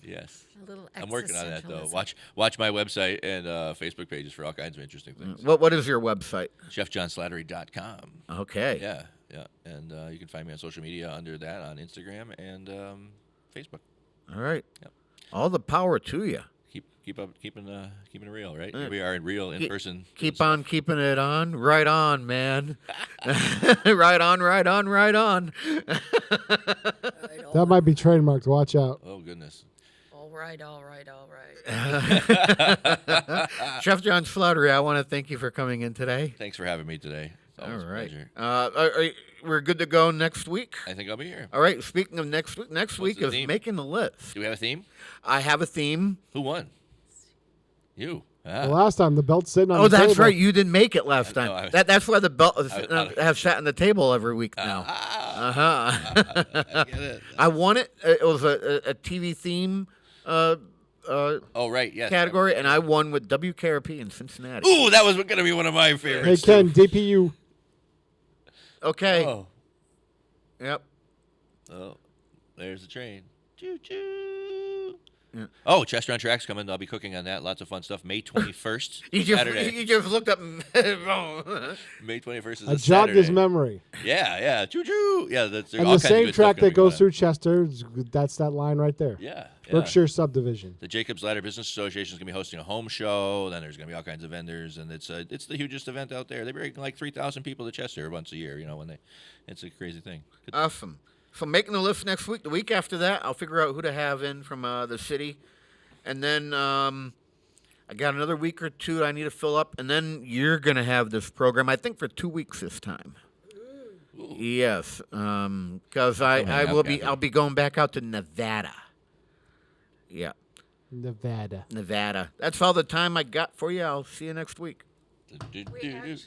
Yes. A little I'm working on that, though. existentialism. Watch my website and Facebook pages for all kinds of interesting things. What is your website? ChefJohnSlattery.com. Okay. Yeah. And you can find me on social media under that on Instagram and Facebook. All right. Yep. All the power to you. Keeping it real, right? Here we are in real, in person. Keep on keeping it on. Right on, man. Right on, right on, right on. That might be trademarked. Watch out. Oh, goodness. All right. Chef John Slattery, I want to thank you for coming in today. Thanks for having me today. It's always All right. a pleasure. We're good to go next week? I think I'll be here. All right. Speaking of next week, What's week the is theme? making the list. Do we have a theme? I have a theme. Who won? You. The last time the belt's sitting on Oh, the that's table. right. You didn't make it last time. No, I was- That's why the belt have sat on the table every week now. I get it. I won it. It was a TV theme. Oh, right. Yes. Category, and I won with WKRP in Cincinnati. Ooh, that was going to be one of my Hey, favorites. Ken, DPU. Okay. Oh. Yep. Oh, there's the train. Choo choo. Yeah. Oh, Chester on Track's coming. I'll be cooking on that. Lots of fun stuff. May 21st, Saturday. You just looked up. May 21st is I a jogged Saturday. his memory. Yeah. Choo choo. Yeah, that's And all the kinds of same good stuff track gonna that be going goes on. through Chester, that's that line right there. Yeah. Berkshire Subdivision. The Jacobs Ladder Business Association is going to be hosting a home show. Then there's going to be all kinds of vendors, and it's the hugest event out there. They bring like 3,000 people to Chester once a year. It's a crazy thing. Awesome. So making the list next week. The week after that, I'll figure out who to have in from the city, and then I got another week or two I need to fill up, and then you're gonna have this program. I think for 2 weeks this time. Ooh. Yes, because I'll be going back out to Nevada. Yeah. Nevada. That's all the time I got for you. I'll see you next week. We actually